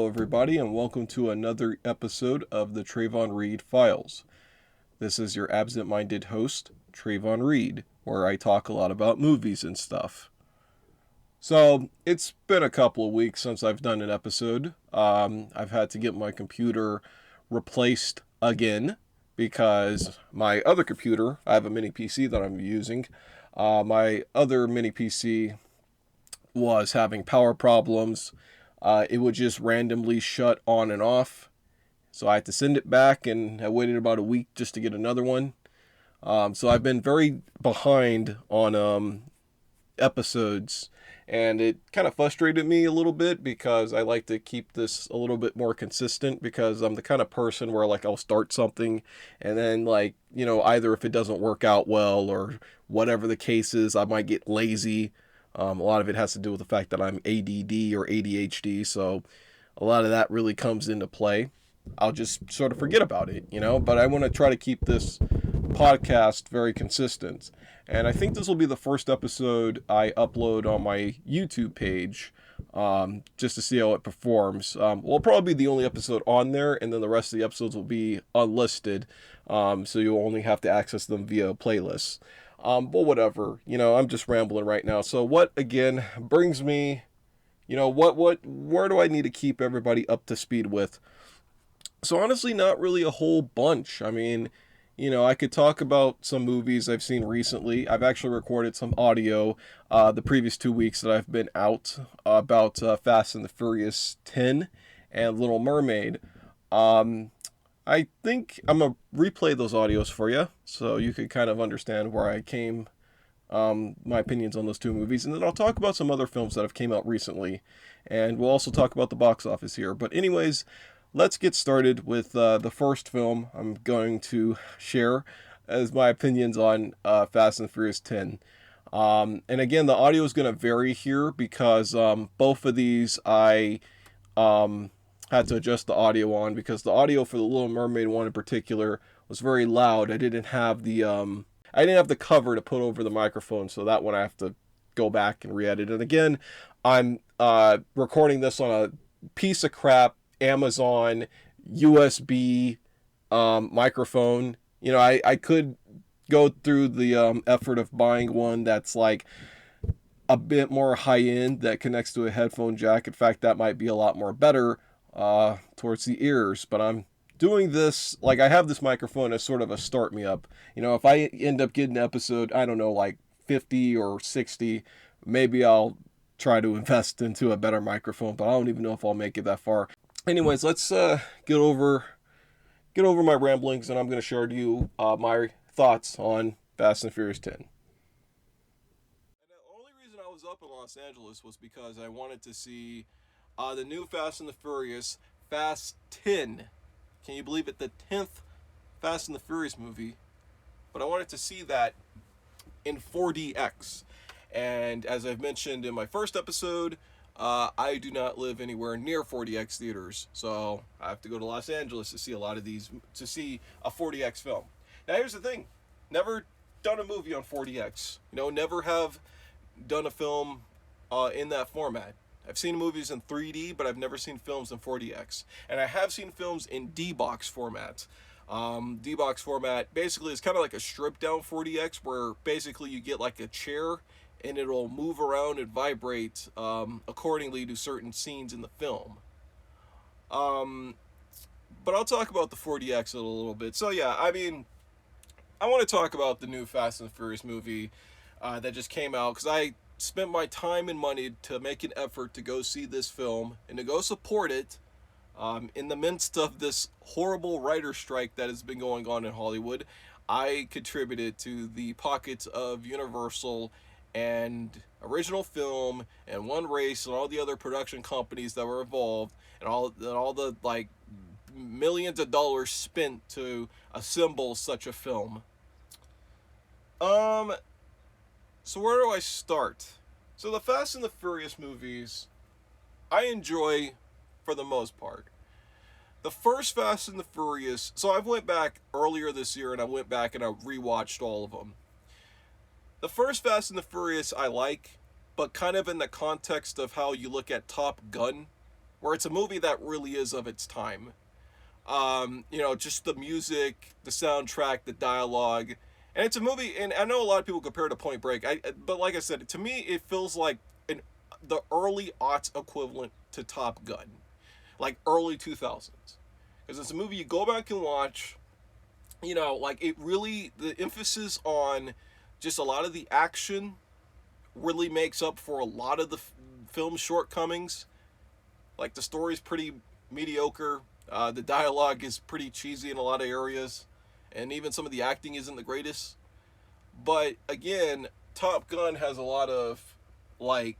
everybody, and welcome to another episode of the Trevon Reid Files. This is your absent-minded host, Trevon Reid, where I talk a lot about movies and stuff. So, it's been a couple of weeks since I've done an episode. I've had to get my computer replaced again because my other computer, I have a mini PC that I'm using, my other mini PC was having power problems. It would just randomly shut on and off. So I had to send it back, and I waited about a week just to get another one. So I've been very behind on episodes, and it kind of frustrated me a little bit because I like to keep this a little bit more consistent, because I'm the kind of person where I'll start something and then either if it doesn't work out well or whatever the case is, I might get lazy. A lot of it has to do with the fact that I'm ADD or ADHD, so a lot of that really comes into play. I'll just sort of forget about it, but I want to try to keep this podcast very consistent. And I think this will be the first episode I upload on my YouTube page, just to see how it performs. Will probably be the only episode on there, and then the rest of the episodes will be unlisted, so you'll only have to access them via playlists. But whatever, I'm just rambling right now. So what, again, brings me, where do I need to keep everybody up to speed with? So honestly, not really a whole bunch. I mean, I could talk about some movies I've seen recently. I've actually recorded some audio, the previous 2 weeks that I've been out, about Fast and the Furious 10 and Little Mermaid. I think I'm going to replay those audios for you so you could kind of understand where I came, my opinions on those two movies. And then I'll talk about some other films that have came out recently. And we'll also talk about the box office here. But anyways, let's get started with the first film I'm going to share as my opinions on Fast and Furious 10. And again, the audio is going to vary here because both of these I had to adjust the audio on, because the audio for the Little Mermaid one in particular was very loud. I didn't have the cover to put over the microphone, so that one I have to go back and re-edit. And again, I'm recording this on a piece of crap Amazon USB microphone. I could go through the effort of buying one that's like a bit more high end that connects to a headphone jack. In fact, that might be a lot more better towards the ears, but I'm doing this, I have this microphone as sort of a start me up. If I end up getting an episode, I don't know, 50 or 60, maybe I'll try to invest into a better microphone, but I don't even know if I'll make it that far. Anyways, let's get over my ramblings, and I'm going to share to you my thoughts on Fast and Furious 10. And the only reason I was up in Los Angeles was because I wanted to see the new Fast and the Furious, Fast 10. Can you believe it? The 10th Fast and the Furious movie. But I wanted to see that in 4DX. And as I've mentioned in my first episode, I do not live anywhere near 4DX theaters. So I have to go to Los Angeles to see a lot of these, to see a 4DX film. Now here's the thing. Never done a movie on 4DX. Never have done a film in that format. I've seen movies in 3D, but I've never seen films in 4DX. And I have seen films in D-Box format. D-Box format basically is kind of like a stripped down 4DX, where basically you get like a chair and it'll move around and vibrate accordingly to certain scenes in the film. But I'll talk about the 4DX in a little bit. So yeah, I mean, I want to talk about the new Fast and the Furious movie that just came out, because I spent my time and money to make an effort to go see this film and to go support it in the midst of this horrible writer strike that has been going on in Hollywood. I contributed to the pockets of Universal and Original Film and One Race and all the other production companies that were involved, and all the millions of dollars spent to assemble such a film. So where do I start? So the Fast and the Furious movies, I enjoy for the most part. The first Fast and the Furious, so I went back earlier this year and I went back and I rewatched all of them. The first Fast and the Furious I like, but kind of in the context of how you look at Top Gun where it's a movie that really is of its time. Just the music, the soundtrack, the dialogue, and it's a movie. And I know a lot of people compare it to Point Break. But like I said, to me, it feels like the early aughts equivalent to Top Gun, like early 2000s, because it's a movie you go back and watch. Like it really, the emphasis on just a lot of the action really makes up for a lot of the film's shortcomings. Like the story's pretty mediocre. The dialogue is pretty cheesy in a lot of areas, and even some of the acting isn't the greatest. But again, Top Gun has a lot of like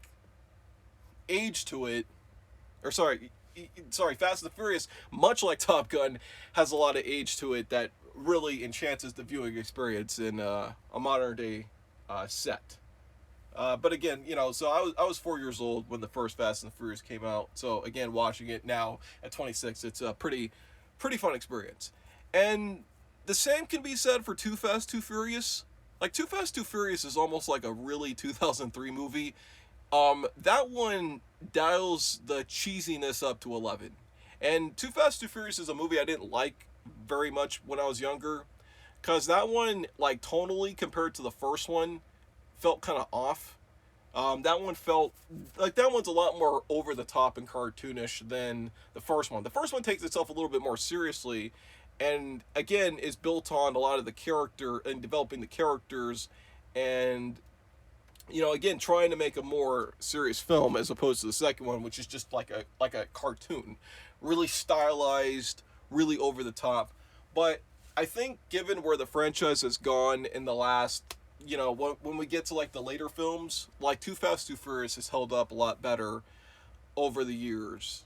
age to it, or sorry, Fast and the Furious, much like Top Gun, has a lot of age to it that really enhances the viewing experience in a modern day set. But again, so I was 4 years old when the first Fast and the Furious came out. So again, watching it now at 26, it's a pretty fun experience. And the same can be said for Too Fast, Too Furious. Like Too Fast, Too Furious is almost like a really 2003 movie. That one dials the cheesiness up to 11. And Too Fast, Too Furious is a movie I didn't like very much when I was younger, because that one, like tonally compared to the first one, felt kind of off. That one felt like that one's a lot more over the top and cartoonish than the first one. The first one takes itself a little bit more seriously, and again is built on a lot of the character and developing the characters, and again trying to make a more serious film as opposed to the second one, which is just like a cartoon, really stylized, really over the top. But I think given where the franchise has gone in the last, when we get to like the later films, like Too Fast, Too Furious has held up a lot better over the years.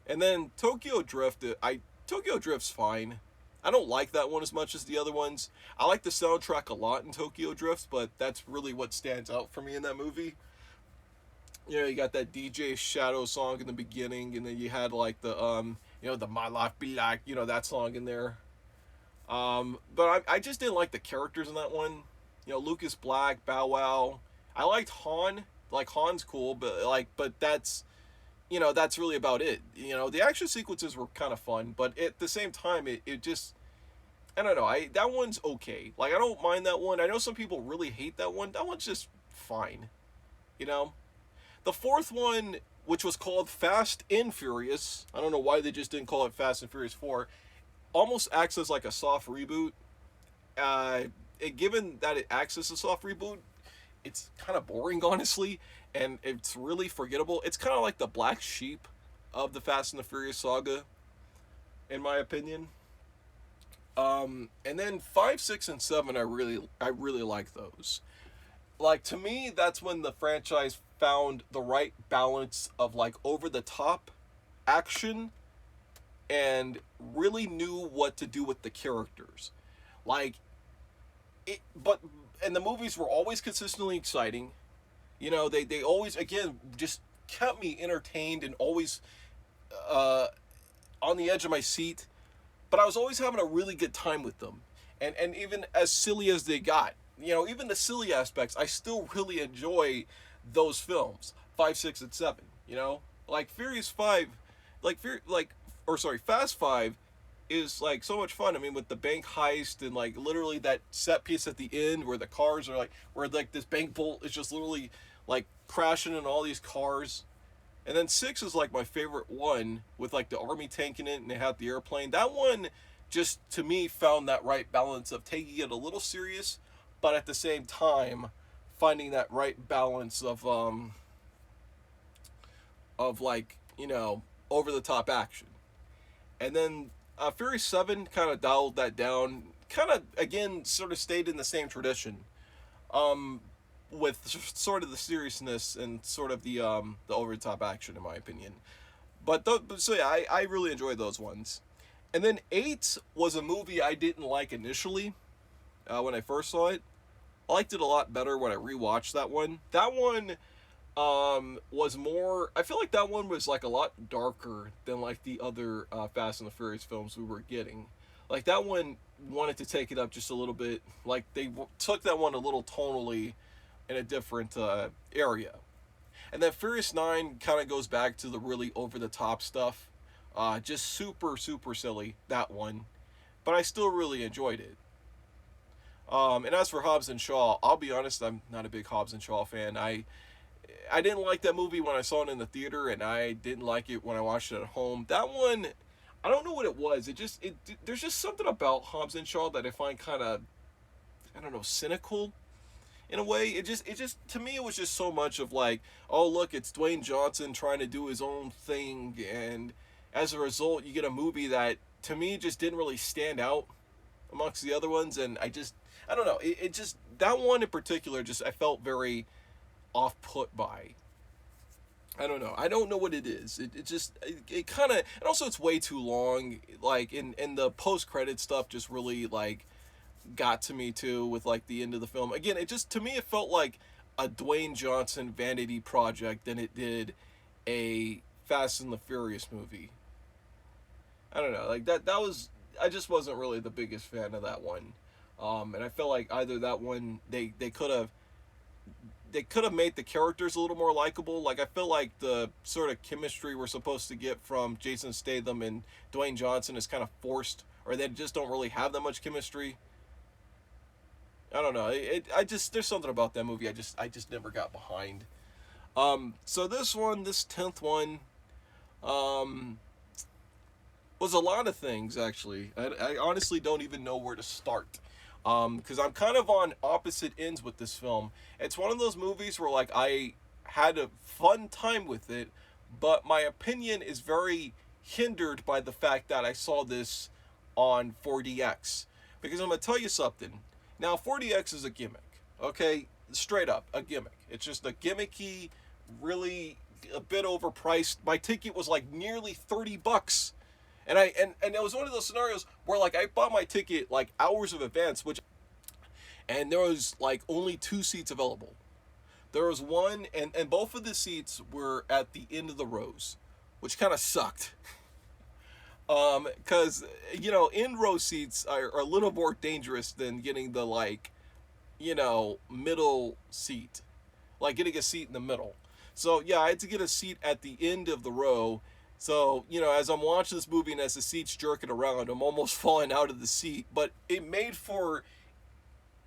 And then Tokyo Drift's fine. I don't like that one as much as the other ones. I like the soundtrack a lot in Tokyo Drift, but that's really what stands out for me in that movie. You got that DJ Shadow song in the beginning, and then you had like the My Life Be Like, that song in there. But I just didn't like the characters in that one. Lucas Black, Bow Wow. I liked Han. Like Han's cool, but that's that's really about it. The action sequences were kind of fun, but at the same time, it just, I don't know. That one's okay. Like I don't mind that one. I know some people really hate that one. That one's just fine. The fourth one, which was called Fast and Furious, I don't know why they just didn't call it Fast and Furious 4, almost acts as like a soft reboot. Given that it acts as a soft reboot, it's kind of boring, honestly, and it's really forgettable. It's kind of like the black sheep of the Fast and the Furious saga, in my opinion. And then 5, 6, and 7, I really like those. Like to me, that's when the franchise found the right balance of like over the top action and really knew what to do with the characters. Like and the movies were always consistently exciting. They always, again, just kept me entertained and always on the edge of my seat. But I was always having a really good time with them. And even as silly as they got, even the silly aspects, I still really enjoy those films, 5, 6, and 7. Like Furious 5, Fast 5 is like so much fun. I mean, with the bank heist and like literally that set piece at the end where the cars are like, where like this bank vault is just literally like crashing in all these cars. And then 6 is like my favorite one with like the army tank in it and they have the airplane. That one just to me found that right balance of taking it a little serious, but at the same time finding that right balance of like, over the top action. And then Fury 7 kind of dialed that down, kind of, again, sort of stayed in the same tradition, with sort of the seriousness and sort of the over-the-top action, in my opinion. So yeah, I really enjoyed those ones. And then 8 was a movie I didn't like initially, when I first saw it. I liked it a lot better when I rewatched that one. That one was more, I feel like that one was like a lot darker than like the other Fast and the Furious films we were getting. Like that one wanted to take it up just a little bit. Like they took that one a little tonally in a different area. And then Furious 9 kind of goes back to the really over the top stuff. Just super, super silly, that one. But I still really enjoyed it. And as for Hobbs and Shaw, I'll be honest, I'm not a big Hobbs and Shaw fan. I didn't like that movie when I saw it in the theater, and I didn't like it when I watched it at home. That one, I don't know what it was. There's just something about Hobbs and Shaw that I find kind of, I don't know, cynical in a way. It just to me it was just so much of like, oh look, it's Dwayne Johnson trying to do his own thing, and as a result you get a movie that to me just didn't really stand out amongst the other ones. And I don't know, it just, that one in particular, just I felt very off put by. I don't know. I don't know what it is. It kind of, and also it's way too long. Like in the post credit stuff just really like got to me too with like the end of the film. Again, it just, to me it felt like a Dwayne Johnson vanity project than it did a Fast and the Furious movie. I don't know. Like that was, I just wasn't really the biggest fan of that one. And I felt like either that one, they could have made the characters a little more likable. Like I feel like the sort of chemistry we're supposed to get from Jason Statham and Dwayne Johnson is kind of forced, or they just don't really have that much chemistry. I don't know. There's something about that movie I just never got behind. So this 10th one, was a lot of things actually. I honestly don't even know where to start. Because I'm kind of on opposite ends with this film. It's one of those movies where like I had a fun time with it, but my opinion is very hindered by the fact that I saw this on 4DX. Because I'm gonna tell you something. Now 4DX is a gimmick, okay? Straight up, a gimmick. It's just a gimmicky, really a bit overpriced. My ticket was like nearly $30. And it was one of those scenarios where like I bought my ticket like hours of advance, and there was like only 2 seats available. There was one, and both of the seats were at the end of the rows, which kind of sucked. Because end row seats are a little more dangerous than getting the like, middle seat, like getting a seat in the middle. So yeah, I had to get a seat at the end of the row. So, as I'm watching this movie and as the seat's jerking around, I'm almost falling out of the seat. But it made for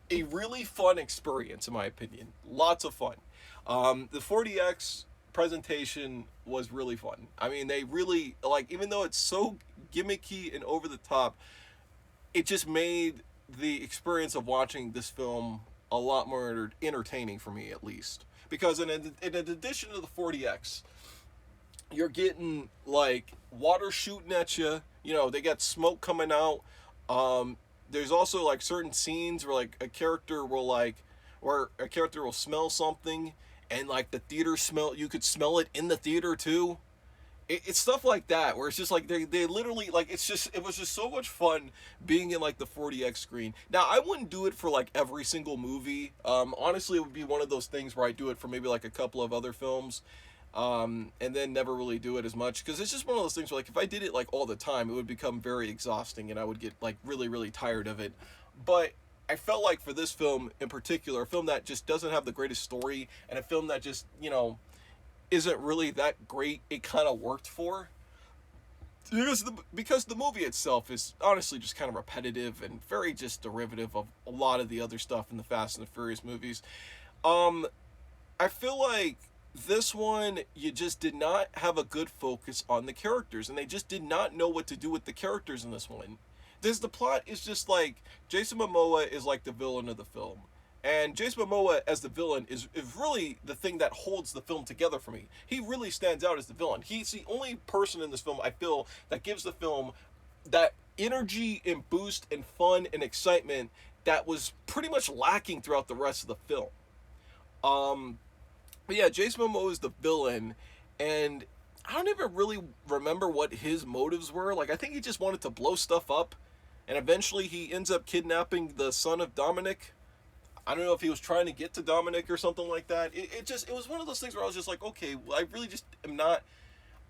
a really fun experience, in my opinion. Lots of fun. The 4DX presentation was really fun. I mean, they really, like, even though it's so gimmicky and over the top, it just made the experience of watching this film a lot more entertaining for me, at least. Because in addition to the 4DX, you're getting like water shooting at you. They got smoke coming out. There's also like certain scenes where like a character will smell something, and like the theater smell, you could smell it in the theater too. It's stuff like that where it's just like they literally like, it was just so much fun being in like the 4DX screen. Now I wouldn't do it for like every single movie. Honestly, it would be one of those things where I do it for maybe like a couple of other films. And then never really do it as much, because it's just one of those things where like if I did it like all the time, it would become very exhausting and I would get like really, really tired of it. But I felt like for this film in particular, a film that just doesn't have the greatest story, and a film that just isn't really that great, it kind of worked for, because the movie itself is honestly just kind of repetitive and very just derivative of a lot of the other stuff in the Fast and the Furious movies. I feel like this one, you just did not have a good focus on the characters, and they just did not know what to do with the characters in this one. The plot is just like, Jason Momoa is like the villain of the film, and Jason Momoa as the villain is really the thing that holds the film together for me. He really stands out as the villain. He's the only person in this film, I feel, that gives the film that energy and boost and fun and excitement that was pretty much lacking throughout the rest of the film. But yeah, Jason Momoa is the villain, and I don't even really remember what his motives were. Like, I think he just wanted to blow stuff up, and eventually he ends up kidnapping the son of Dominic. I don't know if he was trying to get to Dominic or something like that. It was one of those things where I was just like, okay, well, I really just am not,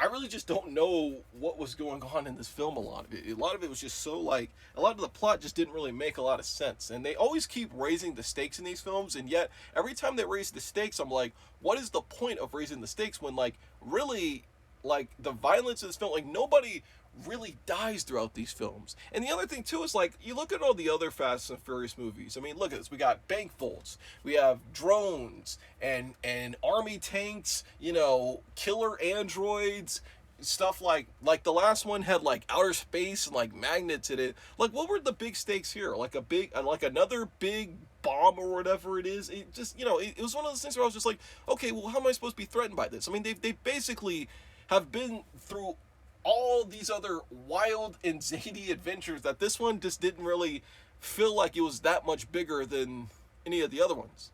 I really just don't know what was going on in this film. A lot of it was just so like a lot of the plot just didn't really make a lot of sense. And they always keep raising the stakes in these films, and yet every time they raise the stakes, I'm like, what is the point of raising the stakes when like really like the violence in this film, like nobody really dies throughout these films. And the other thing too is like you look at all the other Fast and Furious movies. I mean, look at this. We got bank vaults, we have drones and army tanks, you know, killer androids, stuff like the last one had like outer space and like magnets in it. Like what were the big stakes here? Like a big like another big bomb or whatever it is. It just, you know, it was one of those things where I was just like, okay, well, how am I supposed to be threatened by this? I mean, they basically have been through all these other wild and zany adventures that this one just didn't really feel like it was that much bigger than any of the other ones.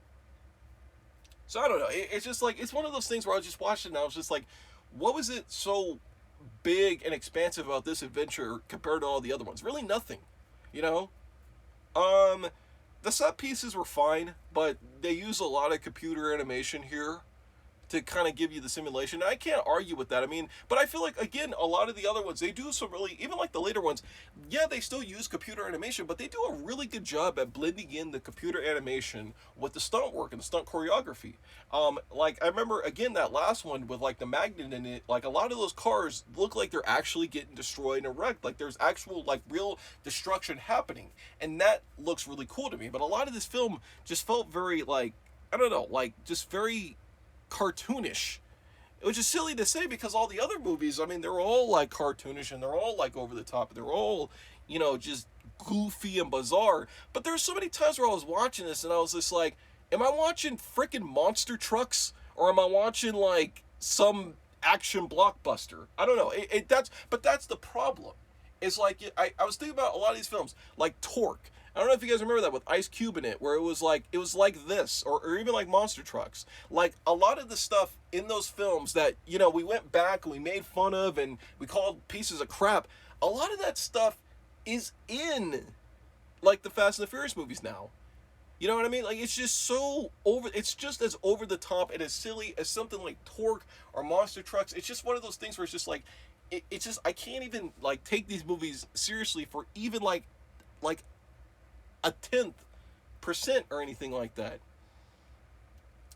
So I don't know. It's just like, it's one of those things where I was just watching and I was just like, what was it so big and expansive about this adventure compared to all the other ones? Really nothing, you know? The set pieces were fine, but they use a lot of computer animation here to kind of give you the simulation. I can't argue with that. I mean, but I feel like, again, a lot of the other ones, they do some really, even like the later ones, yeah, they still use computer animation, but they do a really good job at blending in the computer animation with the stunt work and the stunt choreography. Like, I remember, again, that last one with, like, the magnet in it, like, a lot of those cars look like they're actually getting destroyed and wrecked. Like, there's actual, like, real destruction happening. And that looks really cool to me. But a lot of this film just felt very, like, I don't know, like, just very cartoonish, which is silly to say because all the other movies, I mean, they're all like cartoonish and they're all like over the top. They're all, you know, just goofy and bizarre. But there's so many times where I was watching this and I was just like, am I watching freaking monster trucks or am I watching like some action blockbuster? I don't know. That's the problem. It's like I was thinking about a lot of these films like Torque. I don't know if you guys remember that with Ice Cube in it, where it was like this, or even like Monster Trucks. Like a lot of the stuff in those films that, you know, we went back and we made fun of and we called pieces of crap. A lot of that stuff is in like the Fast and the Furious movies now. You know what I mean? Like it's just so over. It's just as over the top and as silly as something like Torque or Monster Trucks. It's just one of those things where it's just like, it's just I can't even like take these movies seriously for even like a 10th% or anything like that.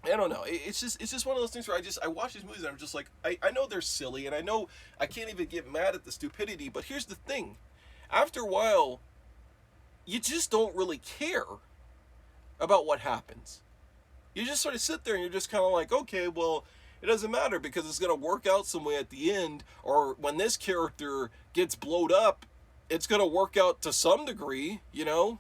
I don't know. It's just one of those things where I watch these movies and I'm just like, I know they're silly and I know I can't even get mad at the stupidity, but here's the thing. After a while, you just don't really care about what happens. You just sort of sit there and you're just kind of like, okay, well, it doesn't matter because it's going to work out some way at the end, or when this character gets blowed up, it's going to work out to some degree, you know?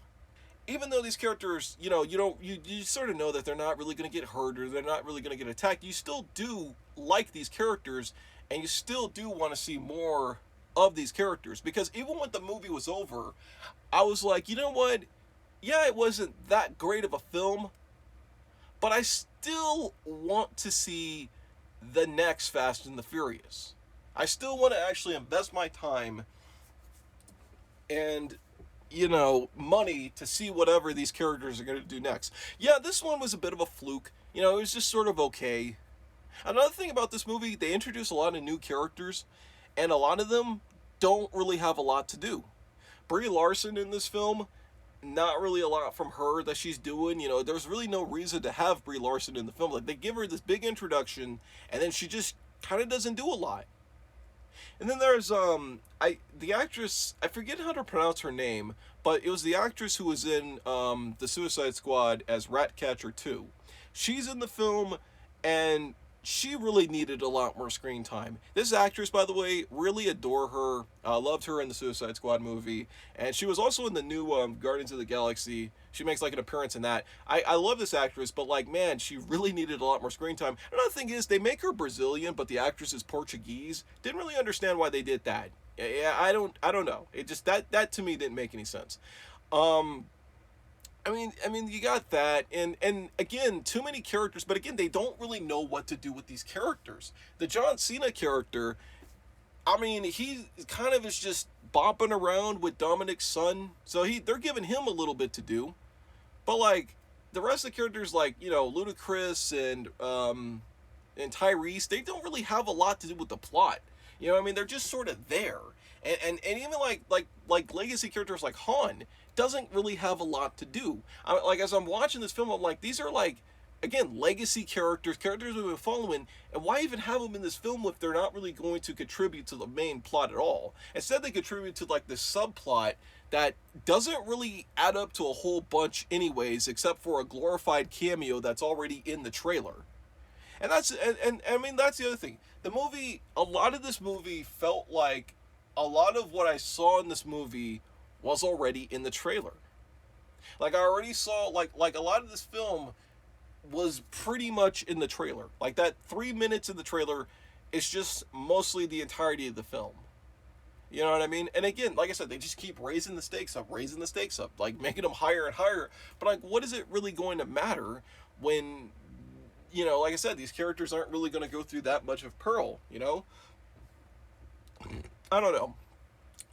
Even though these characters, you know, you sort of know that they're not really going to get hurt or they're not really going to get attacked, you still do like these characters and you still do want to see more of these characters. Because even when the movie was over, I was like, you know what? Yeah, it wasn't that great of a film, but I still want to see the next Fast and the Furious. I still want to actually invest my time and, you know, money to see whatever these characters are going to do next. Yeah, this one was a bit of a fluke. You know, it was just sort of okay. Another thing about this movie, they introduce a lot of new characters, and a lot of them don't really have a lot to do. Brie Larson in this film, not really a lot from her that she's doing. You know, there's really no reason to have Brie Larson in the film. Like, they give her this big introduction, and then she just kind of doesn't do a lot. And then there's the actress, I forget how to pronounce her name, but it was the actress who was in the Suicide Squad as Ratcatcher 2. She's in the film, and she really needed a lot more screen time. This actress, by the way, really adore her. Loved her in the Suicide Squad movie. And she was also in the new Guardians of the Galaxy. She makes like an appearance in that. I love this actress, but like, man, she really needed a lot more screen time. Another thing is, they make her Brazilian, but the actress is Portuguese. Didn't really understand why they did that. Yeah, I don't know. It just, that to me didn't make any sense. I mean, you got that, and again, too many characters, but again, they don't really know what to do with these characters. The John Cena character, I mean, he kind of is just bopping around with Dominic's son, so they're giving him a little bit to do, but like, the rest of the characters, like, you know, Ludacris and Tyrese, they don't really have a lot to do with the plot. You know what I mean? They're just sort of there. And even like legacy characters like Han doesn't really have a lot to do. Like as I'm watching this film, I'm like, these are like, again, legacy characters we've been following, and why even have them in this film if they're not really going to contribute to the main plot at all? Instead, they contribute to like this subplot that doesn't really add up to a whole bunch anyways, except for a glorified cameo that's already in the trailer. And I mean, that's the other thing. The movie, a lot of this movie felt like a lot of what I saw in this movie was already in the trailer. Like I already saw, like a lot of this film was pretty much in the trailer. Like that 3 minutes in the trailer is just mostly the entirety of the film. You know what I mean? And again, like I said, they just keep raising the stakes up, like making them higher and higher. But like, what is it really going to matter when, you know, like I said, these characters aren't really going to go through that much of peril, you know? I don't know.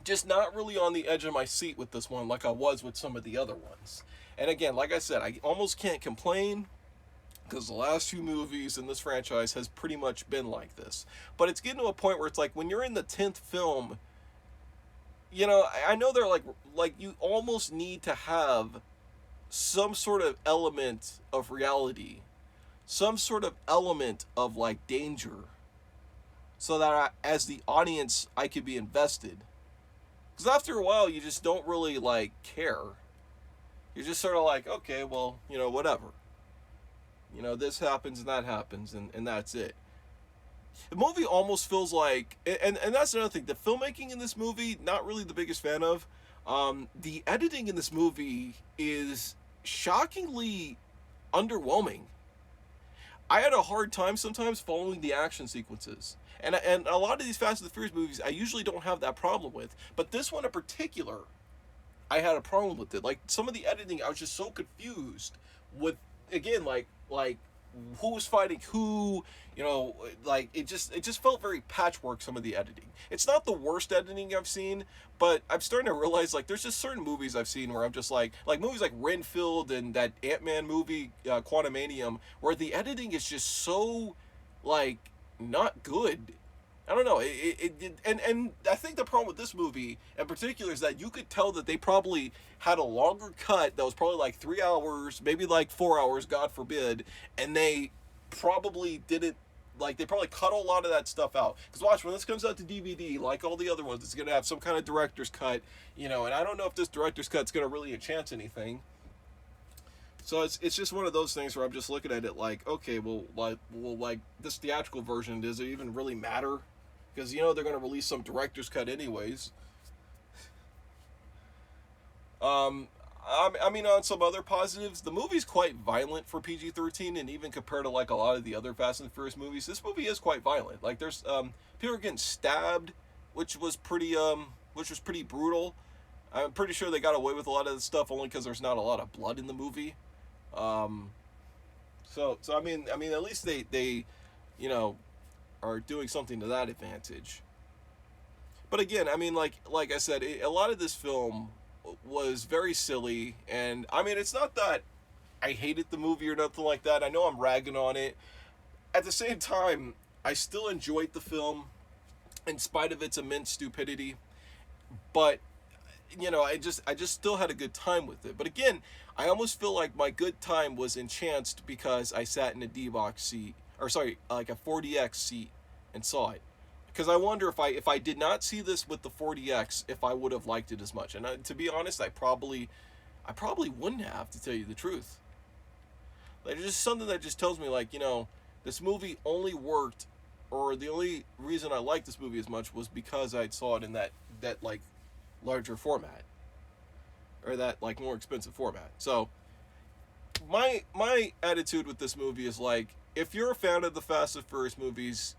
Just not really on the edge of my seat with this one like I was with some of the other ones. And again, like I said, I almost can't complain because the last few movies in this franchise has pretty much been like this. But it's getting to a point where it's like when you're in the 10th film, you know, I know they're like you almost need to have some sort of element of reality, some sort of element of like danger, so that as the audience, I could be invested. Because after a while, you just don't really like care. You're just sort of like, okay, well, you know, whatever. You know, this happens and that happens, and that's it. The movie almost feels like, and that's another thing, the filmmaking in this movie, not really the biggest fan of. The editing in this movie is shockingly underwhelming. I had a hard time sometimes following the action sequences. And a lot of these Fast and the Furious movies, I usually don't have that problem with. But this one in particular, I had a problem with it. Like, some of the editing, I was just so confused with, again, like who was fighting who, you know, like it just felt very patchwork, some of the editing. It's not the worst editing I've seen, but I'm starting to realize like there's just certain movies I've seen where I'm just like movies like Renfield and that Ant-Man movie, Quantumanium, where the editing is just so like not good. I don't know. And I think the problem with this movie in particular is that you could tell that they probably had a longer cut that was probably like 3 hours, maybe like 4 hours, God forbid, and they probably didn't, like, they probably cut a lot of that stuff out. Because watch, when this comes out to DVD, like all the other ones, it's going to have some kind of director's cut, you know, and I don't know if this director's cut's going to really enhance anything. So it's just one of those things where I'm just looking at it like, okay, well, like this theatrical version, does it even really matter? Because, you know, they're going to release some director's cut anyways. I mean, on some other positives, the movie's quite violent for PG-13, and even compared to, like, a lot of the other Fast and Furious movies, this movie is quite violent. Like, there's, people are getting stabbed, which was pretty brutal. I'm pretty sure they got away with a lot of this stuff only because there's not a lot of blood in the movie. So I mean, at least they, you know, are doing something to that advantage. But again, I mean, like I said, a lot of this film was very silly, and I mean, it's not that I hated the movie or nothing like that. I know I'm ragging on it. At the same time, I still enjoyed the film, in spite of its immense stupidity. But you know, I just still had a good time with it. But again, I almost feel like my good time was enhanced because I sat in a D-box seat, or sorry, like a 4DX seat, and saw it. Because I wonder if I did not see this with the 4DX, if I would have liked it as much. And to be honest, I probably wouldn't have, to tell you the truth. Like, it's just something that just tells me, like, you know, this movie only worked, or the only reason I liked this movie as much was because I saw it in that like larger format, or that like more expensive format. So my attitude with this movie is like, if you're a fan of the Fast and Furious movies,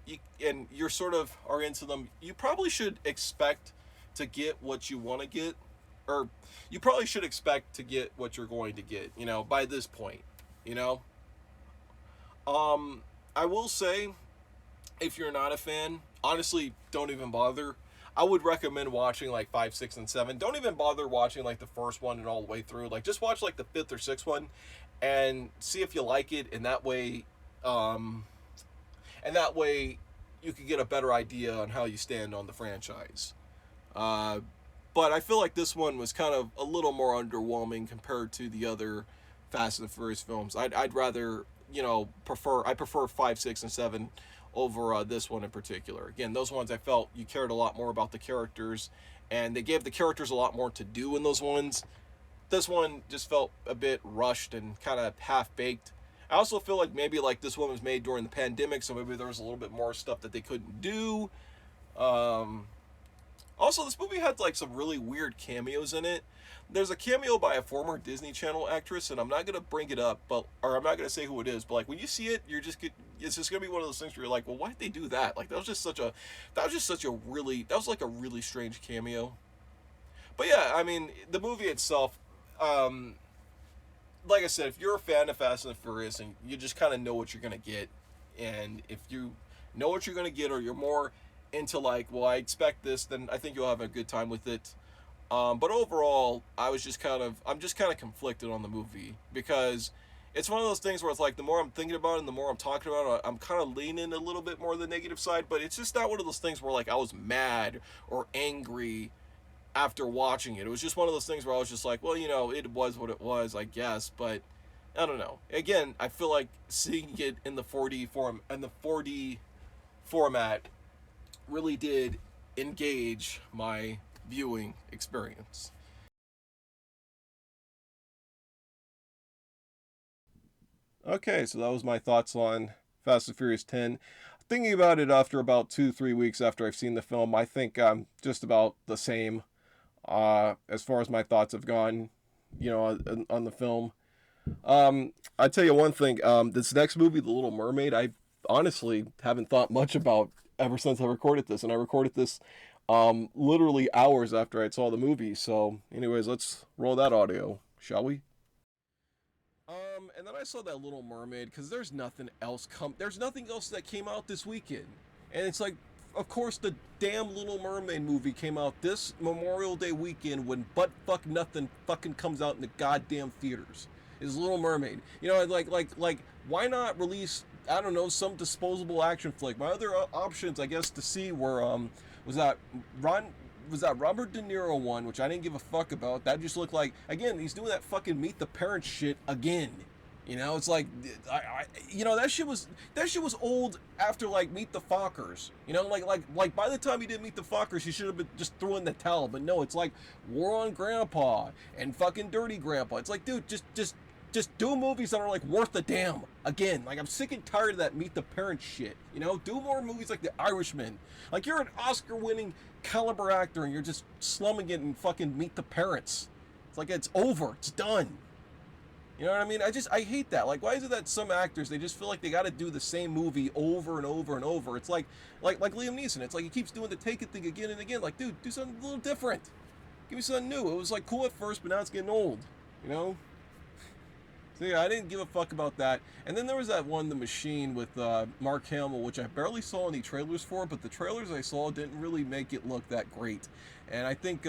and you're sort of are into them, you probably should expect to get what you want to get, or you probably should expect to get what you're going to get, you know, by this point, you know. I will say, if you're not a fan, honestly, don't even bother. I would recommend watching like 5, 6, and 7. Don't even bother watching like the first one and all the way through. Like, just watch like the 5th or 6th one and see if you like it. And that way, you could get a better idea on how you stand on the franchise. Uh, but I feel like this one was kind of a little more underwhelming compared to the other Fast and Furious films. I'd rather, I prefer 5, 6, and 7 over this one in particular. Again, those ones I felt you cared a lot more about the characters, and they gave the characters a lot more to do in those ones. This one just felt a bit rushed and kind of half baked. I also feel like maybe like this one was made during the pandemic, so maybe there was a little bit more stuff that they couldn't do. Um, Also, this movie had like some really weird cameos in it. There's a cameo by a former Disney Channel actress, and I'm not gonna bring it up, or I'm not gonna say who it is, but like when you see it, it's just gonna be one of those things where you're like, well, why did they do that? Like that was like a really strange cameo. But yeah, I mean, the movie itself, um, like I said, if you're a fan of Fast and Furious and you just kind of know what you're gonna get, and if you know what you're gonna get, or you're more into like, well, I expect this, then I think you'll have a good time with it. But overall, I'm just kind of conflicted on the movie because it's one of those things where it's like the more I'm thinking about it and the more I'm talking about it, I'm kind of leaning a little bit more the negative side. But it's just not one of those things where like I was mad or angry after watching it. It was just one of those things where I was just like, well, it was what it was, I guess. But I don't know. Again, I feel like seeing it in the 4D format really did engage my viewing experience. Okay, so that was my thoughts on Fast and Furious 10. Thinking about it after about 2, 3 weeks after I've seen the film, I think I'm just about the same as far as my thoughts have gone, on the film. I tell you one thing. This next movie, The Little Mermaid, I honestly haven't thought much about ever since I recorded this, and I recorded this literally hours after I saw the movie. So, anyways, let's roll that audio, shall we? And then I saw that Little Mermaid because there's nothing else that came out this weekend, and it's like, of course, the damn Little Mermaid movie came out this Memorial Day weekend when butt fuck nothing fucking comes out in the goddamn theaters. Is Little Mermaid? Why not release, I don't know, some disposable action flick? My other options, I guess, to see were was that Ron was that Robert De Niro one, which I didn't give a fuck about. That just looked like, again, he's doing that fucking Meet the Parents shit again. It's like, that shit was old after like Meet the Fockers. Like by the time he did Meet the Fockers, he should have been just throwing the towel. But no, it's like War on Grandpa and fucking Dirty Grandpa. It's like, dude, just do movies that are like worth a damn. Again, like I'm sick and tired of that Meet the Parents shit. Do more movies like The Irishman. Like you're an Oscar-winning caliber actor and you're just slumming it in fucking Meet the Parents. It's like it's over. It's done. You know what I mean? I hate that. Like, why is it that some actors, they just feel like they got to do the same movie over and over and over? It's like Liam Neeson. It's like he keeps doing the Take It thing again and again. Like, dude, do something a little different. Give me something new. It was like cool at first, but now it's getting old. You know? So yeah, I didn't give a fuck about that. And then there was that one, The Machine, with Mark Hamill, which I barely saw any trailers for, but the trailers I saw didn't really make it look that great. And I think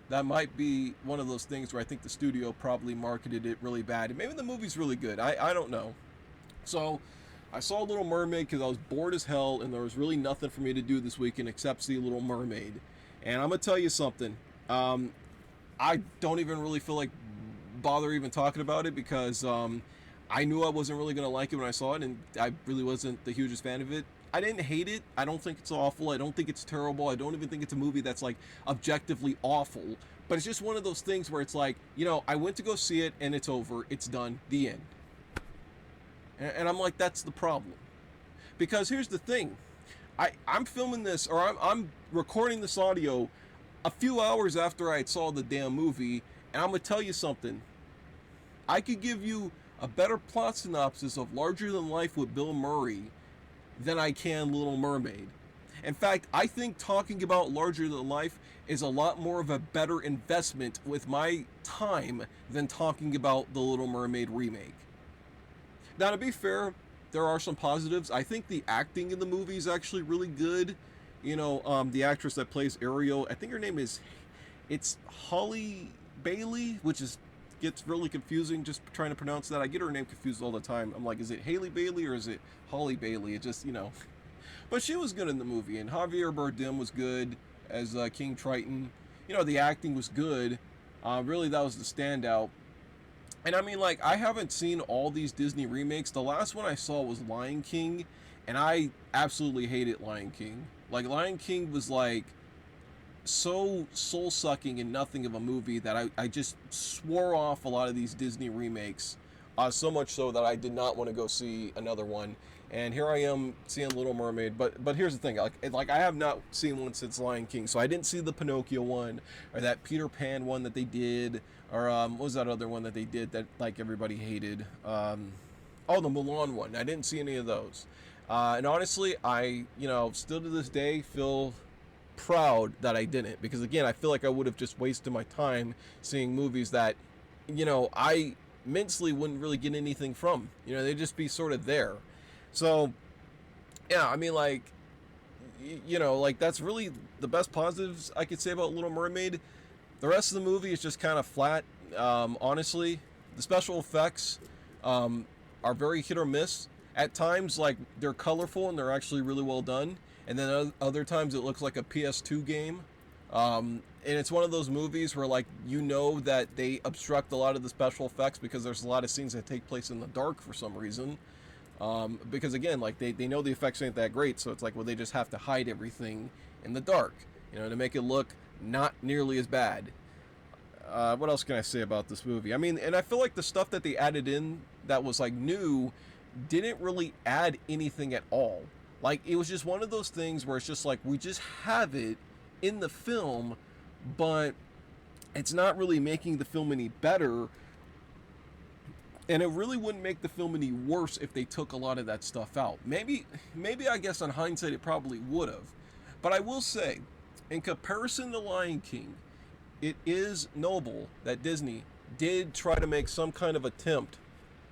that might be one of those things where I think the studio probably marketed it really bad. And maybe the movie's really good. I don't know. So I saw Little Mermaid because I was bored as hell and there was really nothing for me to do this weekend except see Little Mermaid. And I'm going to tell you something. I don't even really feel like bother even talking about it because I knew I wasn't really going to like it when I saw it, and I really wasn't the hugest fan of it. I didn't hate it. I don't think it's awful. I don't think it's terrible. I don't even think it's a movie that's like objectively awful. But it's just one of those things where it's like, I went to go see it and it's over. It's done. The end. And I'm like, that's the problem. Because here's the thing. I'm filming this, or I'm recording this audio a few hours after I saw the damn movie, and I'm going to tell you something. I could give you a better plot synopsis of Larger Than Life with Bill Murray than I can Little Mermaid. In fact, I think talking about Larger Than Life is a lot more of a better investment with my time than talking about the Little Mermaid remake. Now, to be fair, there are some positives. I think the acting in the movie is actually really good. The actress that plays Ariel, I think her name is, it's Holly Bailey, which gets really confusing just trying to pronounce that. I get her name confused all the time. I'm like, is it Haley Bailey or is it Holly Bailey? It just, But she was good in the movie, and Javier Bardem was good as King Triton. You know, the acting was good. Really, that was the standout. And I mean, like, I haven't seen all these Disney remakes. The last one I saw was Lion King, and I absolutely hated Lion King. Like, Lion King was like so soul sucking and nothing of a movie that I just swore off a lot of these Disney remakes. So much so that I did not want to go see another one. And here I am seeing Little Mermaid. But here's the thing, like I have not seen one since Lion King, so I didn't see the Pinocchio one or that Peter Pan one that they did, or what was that other one that they did that like everybody hated? Oh, the Mulan one. I didn't see any of those. And honestly, I still to this day feel proud that I didn't, because again, I feel like I would have just wasted my time seeing movies that I mentally wouldn't really get anything from. They'd just be sort of there. So yeah, I mean, like, like, that's really the best positives I could say about Little Mermaid. The rest of the movie is just kind of flat. Honestly, the special effects are very hit or miss. At times, like, they're colorful and they're actually really well done, and then other times it looks like a PS2 game. And it's one of those movies where, like, that they obstruct a lot of the special effects because there's a lot of scenes that take place in the dark for some reason. Because again, like, they know the effects ain't that great, so it's like, well, they just have to hide everything in the dark, to make it look not nearly as bad. What else can I say about this movie? I mean, and I feel like the stuff that they added in that was like new didn't really add anything at all. Like, it was just one of those things where it's just like, we just have it in the film, but it's not really making the film any better. And it really wouldn't make the film any worse if they took a lot of that stuff out. Maybe I guess on hindsight it probably would have. But I will say, in comparison to Lion King, it is noble that Disney did try to make some kind of attempt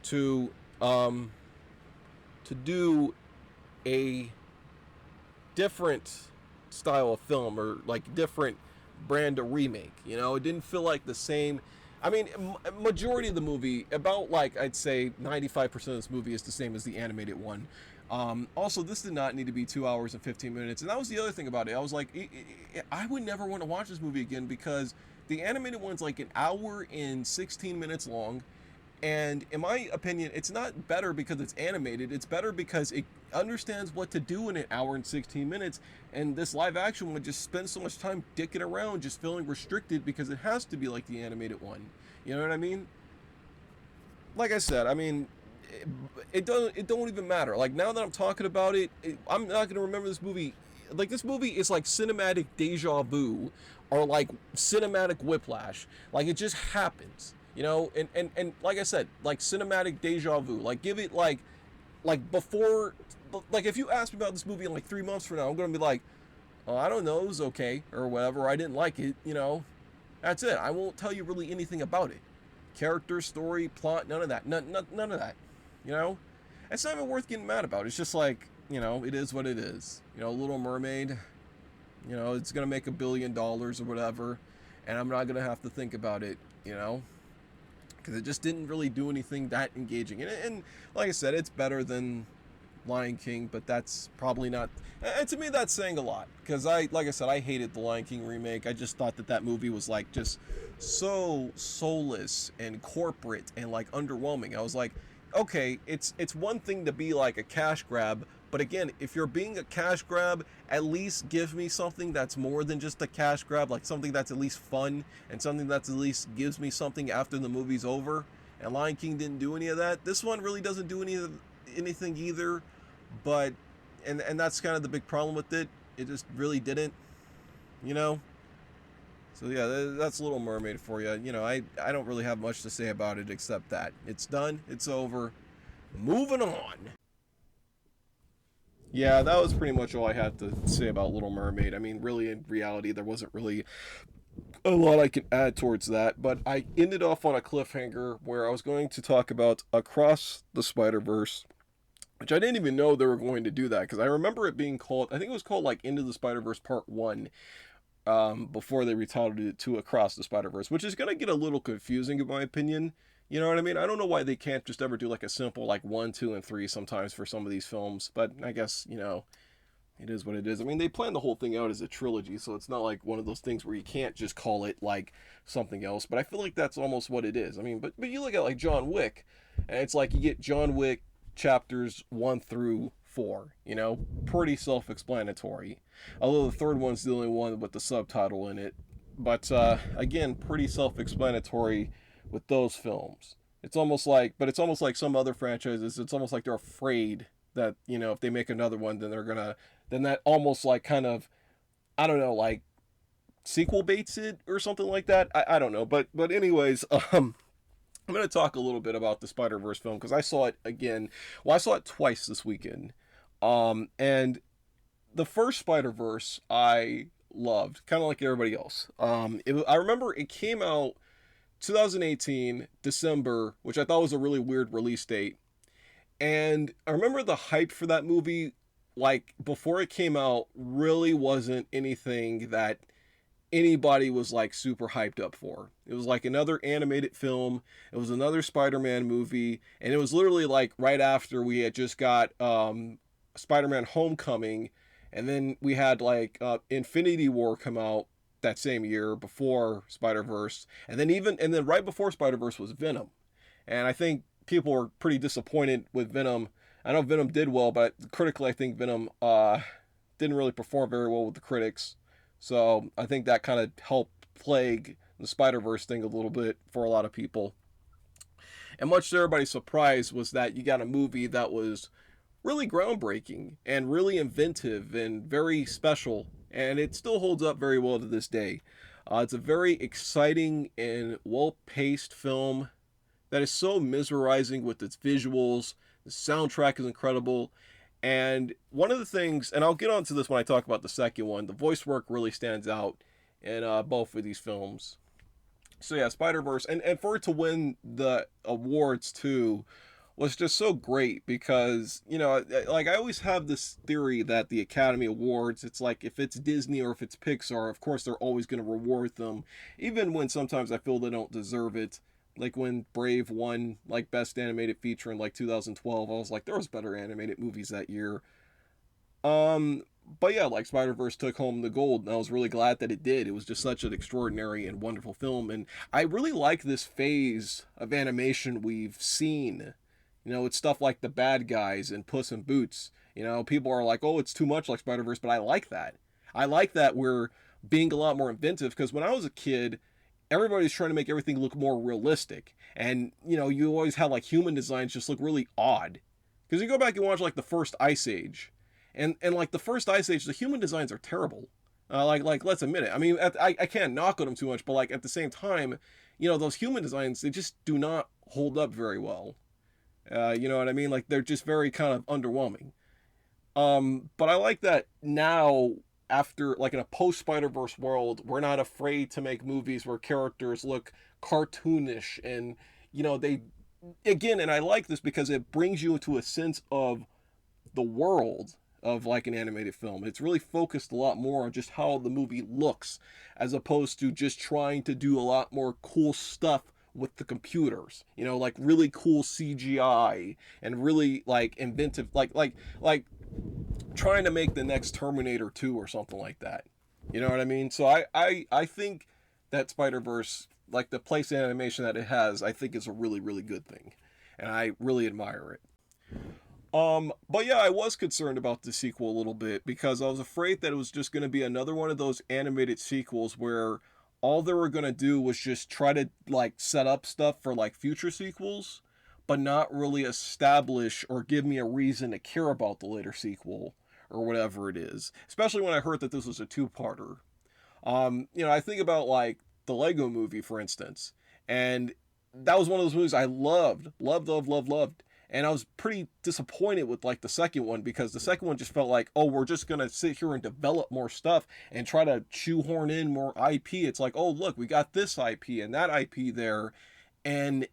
to do a different style of film, or like different brand of remake. It didn't feel like the same. I mean, majority of the movie, about, like, I'd say 95% of this movie is the same as the animated one. Also, this did not need to be 2 hours and 15 minutes. And that was the other thing about it. I was like, I would never want to watch this movie again, because the animated one's like an hour and 16 minutes long. And in my opinion, it's not better because it's animated. It's better because it understands what to do in an hour and 16 minutes. And this live action one just spends so much time dicking around, just feeling restricted because it has to be like the animated one. You know what I mean? Like I said, I mean, it don't even matter. Like, now that I'm talking about it, I'm not going to remember this movie. Like, this movie is like cinematic deja vu, or like cinematic whiplash. Like, it just happens. And like I said, like, cinematic deja vu. Like, give it like before, like, if you ask me about this movie in like 3 months from now, I'm gonna be like, oh, I don't know, it was okay or whatever. I didn't like it. That's it. I won't tell you really anything about it. Character, story, plot, none of that. None of that. It's not even worth getting mad about. It's just like, it is what it is. Little Mermaid. It's gonna make $1 billion or whatever, and I'm not gonna have to think about it. Because it just didn't really do anything that engaging. And like I said, it's better than Lion King, but that's probably not. And to me, that's saying a lot, because like I said, I hated the Lion King remake. I just thought that movie was like just so soulless and corporate and like underwhelming. I was like, okay, it's one thing to be like a cash grab, but again, if you're being a cash grab, at least give me something that's more than just a cash grab, like something that's at least fun and something that's at least gives me something after the movie's over. And Lion King didn't do any of that. This one really doesn't do anything either, but and that's kind of the big problem with it. It just really didn't, So yeah, that's Little Mermaid for you. I don't really have much to say about it except that it's done, it's over, moving on. Yeah, that was pretty much all I had to say about Little Mermaid. I mean, really, in reality, there wasn't really a lot I could add towards that, but I ended off on a cliffhanger where I was going to talk about Across the Spider-Verse, which I didn't even know they were going to do that, because I remember it being called, I think it was called like Into the Spider-Verse Part 1, before they retitled it to Across the Spider-Verse, which is going to get a little confusing in my opinion. You know what I mean? I don't know why they can't just ever do like a simple like 1, 2, and 3 sometimes for some of these films, but I guess, It is what it is. I mean, they planned the whole thing out as a trilogy, so it's not like one of those things where you can't just call it like something else. But I feel like that's almost what it is. I mean, but you look at like John Wick, and it's like you get John Wick chapters 1 through 4. You know, pretty self-explanatory. Although the third one's the only one with the subtitle in it. But again, pretty self-explanatory with those films. It's almost like some other franchises. It's almost like they're afraid that, you know, if they make another one, then that almost like kind of, I don't know, like sequel baits it or something like that. I don't know, but anyways, I'm going to talk a little bit about the Spider Verse film because I saw it again. Well, I saw it twice this weekend, and the first Spider Verse I loved, kind of like everybody else. I remember it came out 2018 December, which I thought was a really weird release date. And I remember the hype for that movie, like before it came out, really wasn't anything that anybody was like super hyped up for. It was like another animated film. It was another Spider-Man movie, and it was literally like right after we had just got Spider-Man Homecoming, and then we had like Infinity War come out that same year before Spider-Verse, and then right before Spider-Verse was Venom. And I think people were pretty disappointed with Venom. I know Venom did well, but critically I think Venom didn't really perform very well with the critics. So I think that kind of helped plague the Spider-Verse thing a little bit for a lot of people. And much to everybody's surprise was that you got a movie that was really groundbreaking and really inventive and very special, and it still holds up very well to this day. It's a very exciting and well-paced film that is so mesmerizing with its visuals. The soundtrack is incredible. And one of the things, and I'll get onto this when I talk about the second one, the voice work really stands out in both of these films. So yeah, Spider-Verse, and for it to win the awards too, was just so great because, you know, like I always have this theory that the Academy Awards, it's like if it's Disney or if it's Pixar, of course they're always going to reward them, even when sometimes I feel they don't deserve it. Like when Brave won like Best Animated Feature in like 2012, I was like, there was better animated movies that year. But yeah, like Spider-Verse took home the gold, and I was really glad that it did. It was just such an extraordinary and wonderful film, and I really like this phase of animation we've seen. You know, it's stuff like The Bad Guys and Puss in Boots. You know, people are like, oh, it's too much like Spider-Verse, but I like that. I like that we're being a lot more inventive, because when I was a kid, everybody's trying to make everything look more realistic. And, you know, you always had like human designs just look really odd. Because you go back and watch like the first Ice Age, and like the first Ice Age, the human designs are terrible. Like let's admit it. I mean, I can't knock on them too much, but like at the same time, you know, those human designs, they just do not hold up very well. You know what I mean? Like they're just very kind of underwhelming. But I like that now, after like in a post Spider-Verse world, we're not afraid to make movies where characters look cartoonish, and you know, they again, and I like this because it brings you into a sense of the world of like an animated film. It's really focused a lot more on just how the movie looks, as opposed to just trying to do a lot more cool stuff with the computers, you know, like really cool CGI and really like inventive, like trying to make the next Terminator 2 or something like that. You know what I mean? So I think that Spider-Verse, like the place animation that it has, I think is a really, really good thing. And I really admire it. But yeah, I was concerned about the sequel a little bit because I was afraid that it was just going to be another one of those animated sequels where all they were going to do was just try to like set up stuff for like future sequels, but not really establish or give me a reason to care about the later sequel or whatever it is. Especially when I heard that this was a two-parter. You know, I think about like the Lego movie, for instance, and that was one of those movies I loved. And I was pretty disappointed with like the second one, because the second one just felt like, oh, we're just going to sit here and develop more stuff and try to shoehorn in more IP. It's like, oh, look, we got this IP and that IP there. And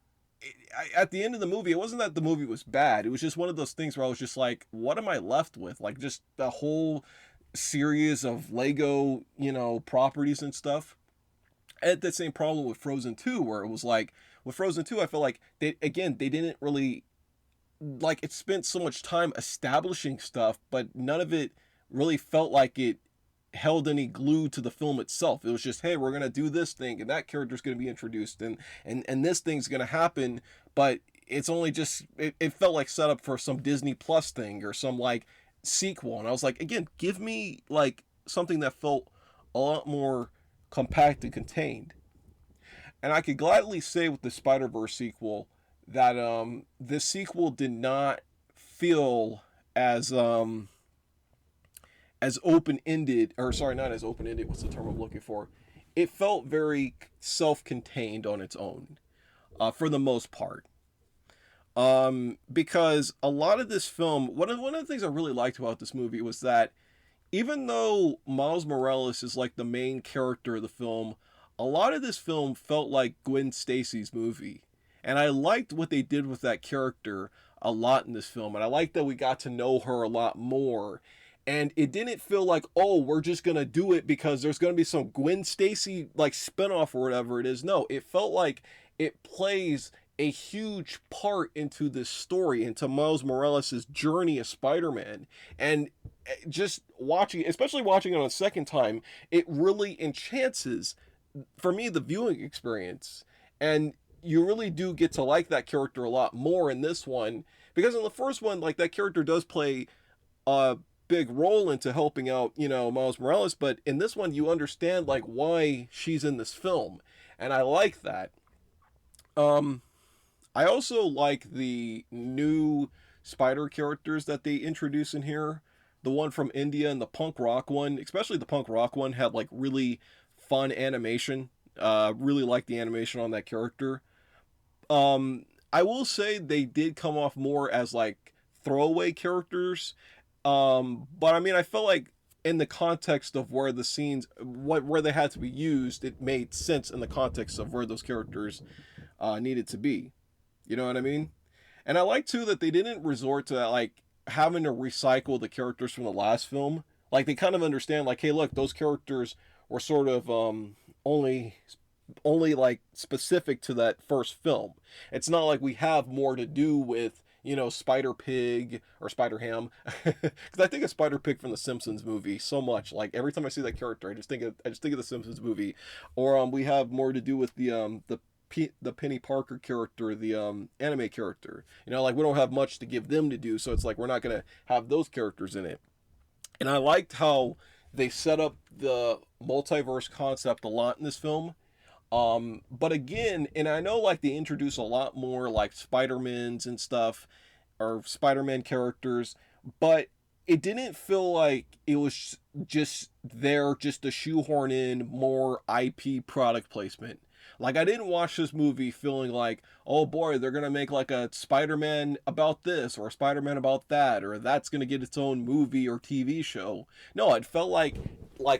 at the end of the movie, it wasn't that the movie was bad. It was just one of those things where I was just like, what am I left with? Like just the whole series of Lego, you know, properties and stuff. I had that same problem with Frozen 2, where it was like, with Frozen 2, I felt like they didn't really, like, it spent so much time establishing stuff, but none of it really felt like it held any glue to the film itself. It was just, hey, we're gonna do this thing, and that character's gonna be introduced, and this thing's gonna happen, but it's only just it felt like set up for some Disney Plus thing or some like sequel. And I was like, again, give me like something that felt a lot more compact and contained. And I could gladly say with the Spider-Verse sequel that this sequel did not feel as open-ended, or sorry, not as open-ended, what's the term I'm looking for? It felt very self-contained on its own, for the most part. Because a lot of this film, one of the things I really liked about this movie was that even though Miles Morales is like the main character of the film, a lot of this film felt like Gwen Stacy's movie. And I liked what they did with that character a lot in this film. And I liked that we got to know her a lot more. And it didn't feel like, oh, we're just going to do it because there's going to be some Gwen Stacy like spinoff or whatever it is. No, it felt like it plays a huge part into this story, into Miles Morales' journey as Spider-Man. And just watching, especially watching it on a second time, it really enhances, for me, the viewing experience. And you really do get to like that character a lot more in this one, because in the first one, like, that character does play a big role into helping out, Miles Morales, but in this one you understand like why she's in this film, and I like that. I also like the new spider characters that they introduce in here. The one from India and the punk rock one, especially the punk rock one, had like really fun animation. Really like the animation on that character. I will say they did come off more as like throwaway characters. But I mean, I felt like in the context of where the scenes, where they had to be used, it made sense in the context of where those characters needed to be. You know what I mean? And I like too that they didn't resort to like having to recycle the characters from the last film. Like, they kind of understand, like, hey, look, those characters were sort of only like specific to that first film. It's not like we have more to do with, Spider Pig or Spider Ham, because I think of Spider Pig from the Simpsons movie so much. Like, every time I see that character, I just think of the Simpsons movie. Or we have more to do with the Penny Parker character, the anime character. Like, we don't have much to give them to do, so it's like we're not gonna have those characters in it. And I liked how they set up the multiverse concept a lot in this film. But again, and I know like they introduce a lot more like Spider-Mans and stuff, or Spider-Man characters, but it didn't feel like it was just there just to shoehorn in more IP product placement. Like, I didn't watch this movie feeling like, oh boy, they're gonna make like a Spider-Man about this or a Spider-Man about that, or that's gonna get its own movie or TV show. No, it felt like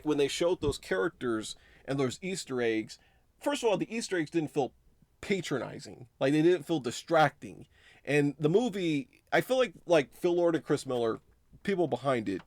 when they showed those characters and those Easter eggs. First of all, the Easter eggs didn't feel patronizing. Like, they didn't feel distracting. And the movie, I feel like Phil Lord and Chris Miller, people behind it,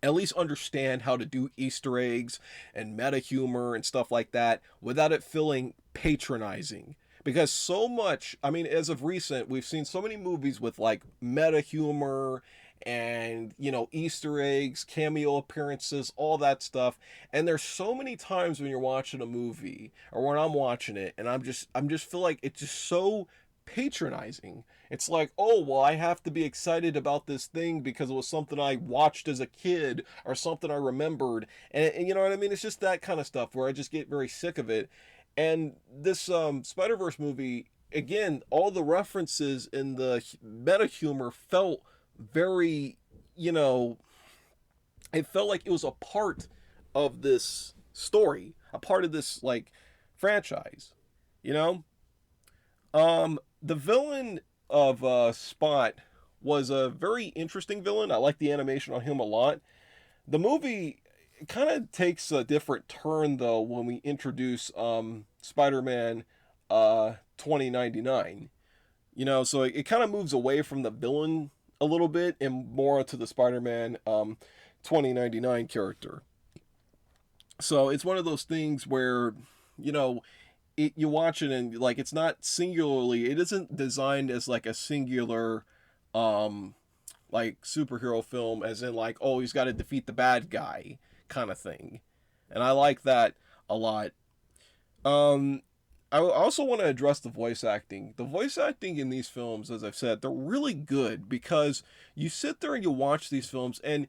at least understand how to do Easter eggs and meta humor and stuff like that without it feeling patronizing. Because so much, I mean, as of recent, we've seen so many movies with like meta humor and, Easter eggs, cameo appearances, all that stuff. And there's so many times when you're watching a movie or when I'm watching it, and I'm just feel like it's just so patronizing. It's like, oh, well, I have to be excited about this thing because it was something I watched as a kid or something I remembered. And you know what I mean? It's just that kind of stuff where I just get very sick of it. And this Spider-Verse movie, again, all the references in the meta humor felt very, it felt like it was a part of this story, a part of this, like, franchise, you know? The villain of Spot was a very interesting villain. I like the animation on him a lot. The movie kind of takes a different turn, though, when we introduce Spider-Man 2099. So it kind of moves away from the villain a little bit and more onto the Spider-Man 2099 character. So it's one of those things where, you watch it and like it isn't designed as like a singular like superhero film, as in like, oh, he's got to defeat the bad guy kind of thing, and I like that a lot. Um, I also want to address the voice acting. The voice acting in these films, as I've said, they're really good because you sit there and you watch these films and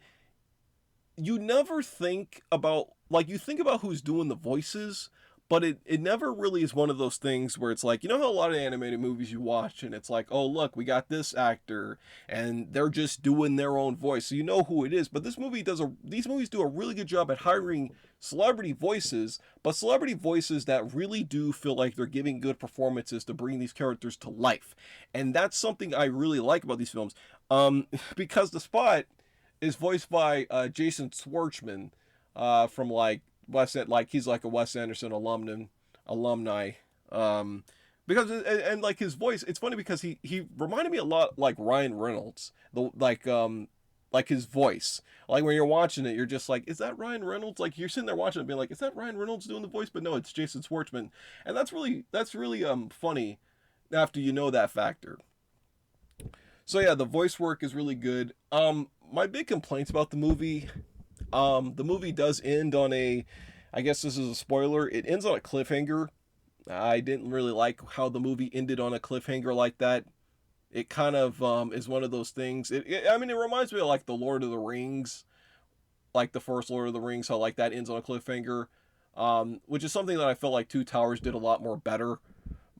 you never think about, like, you think about who's doing the voices, but it never really is one of those things where it's like, you know how a lot of animated movies you watch and it's like, oh look, we got this actor and they're just doing their own voice, so you know who it is. But these movies do a really good job at hiring celebrity voices, but celebrity voices that really do feel like they're giving good performances to bring these characters to life. And that's something I really like about these films. Because the Spot is voiced by Jason Schwartzman, from like like he's like a Wes Anderson alumni. Because and like his voice, it's funny because he reminded me a lot like Ryan Reynolds. Like his voice. Like when you're watching it, you're just like, is that Ryan Reynolds? Like you're sitting there watching it, being like, is that Ryan Reynolds doing the voice? But no, it's Jason Schwartzman, and that's really funny after you know that factor. So yeah, the voice work is really good. My big complaints about the movie does end on a, I guess this is a spoiler, it ends on a cliffhanger. I didn't really like how the movie ended on a cliffhanger like that. It kind of is one of those things. I mean, it reminds me of like the Lord of the Rings, like the first Lord of the Rings, how like that ends on a cliffhanger, which is something that I felt like Two Towers did a lot more better.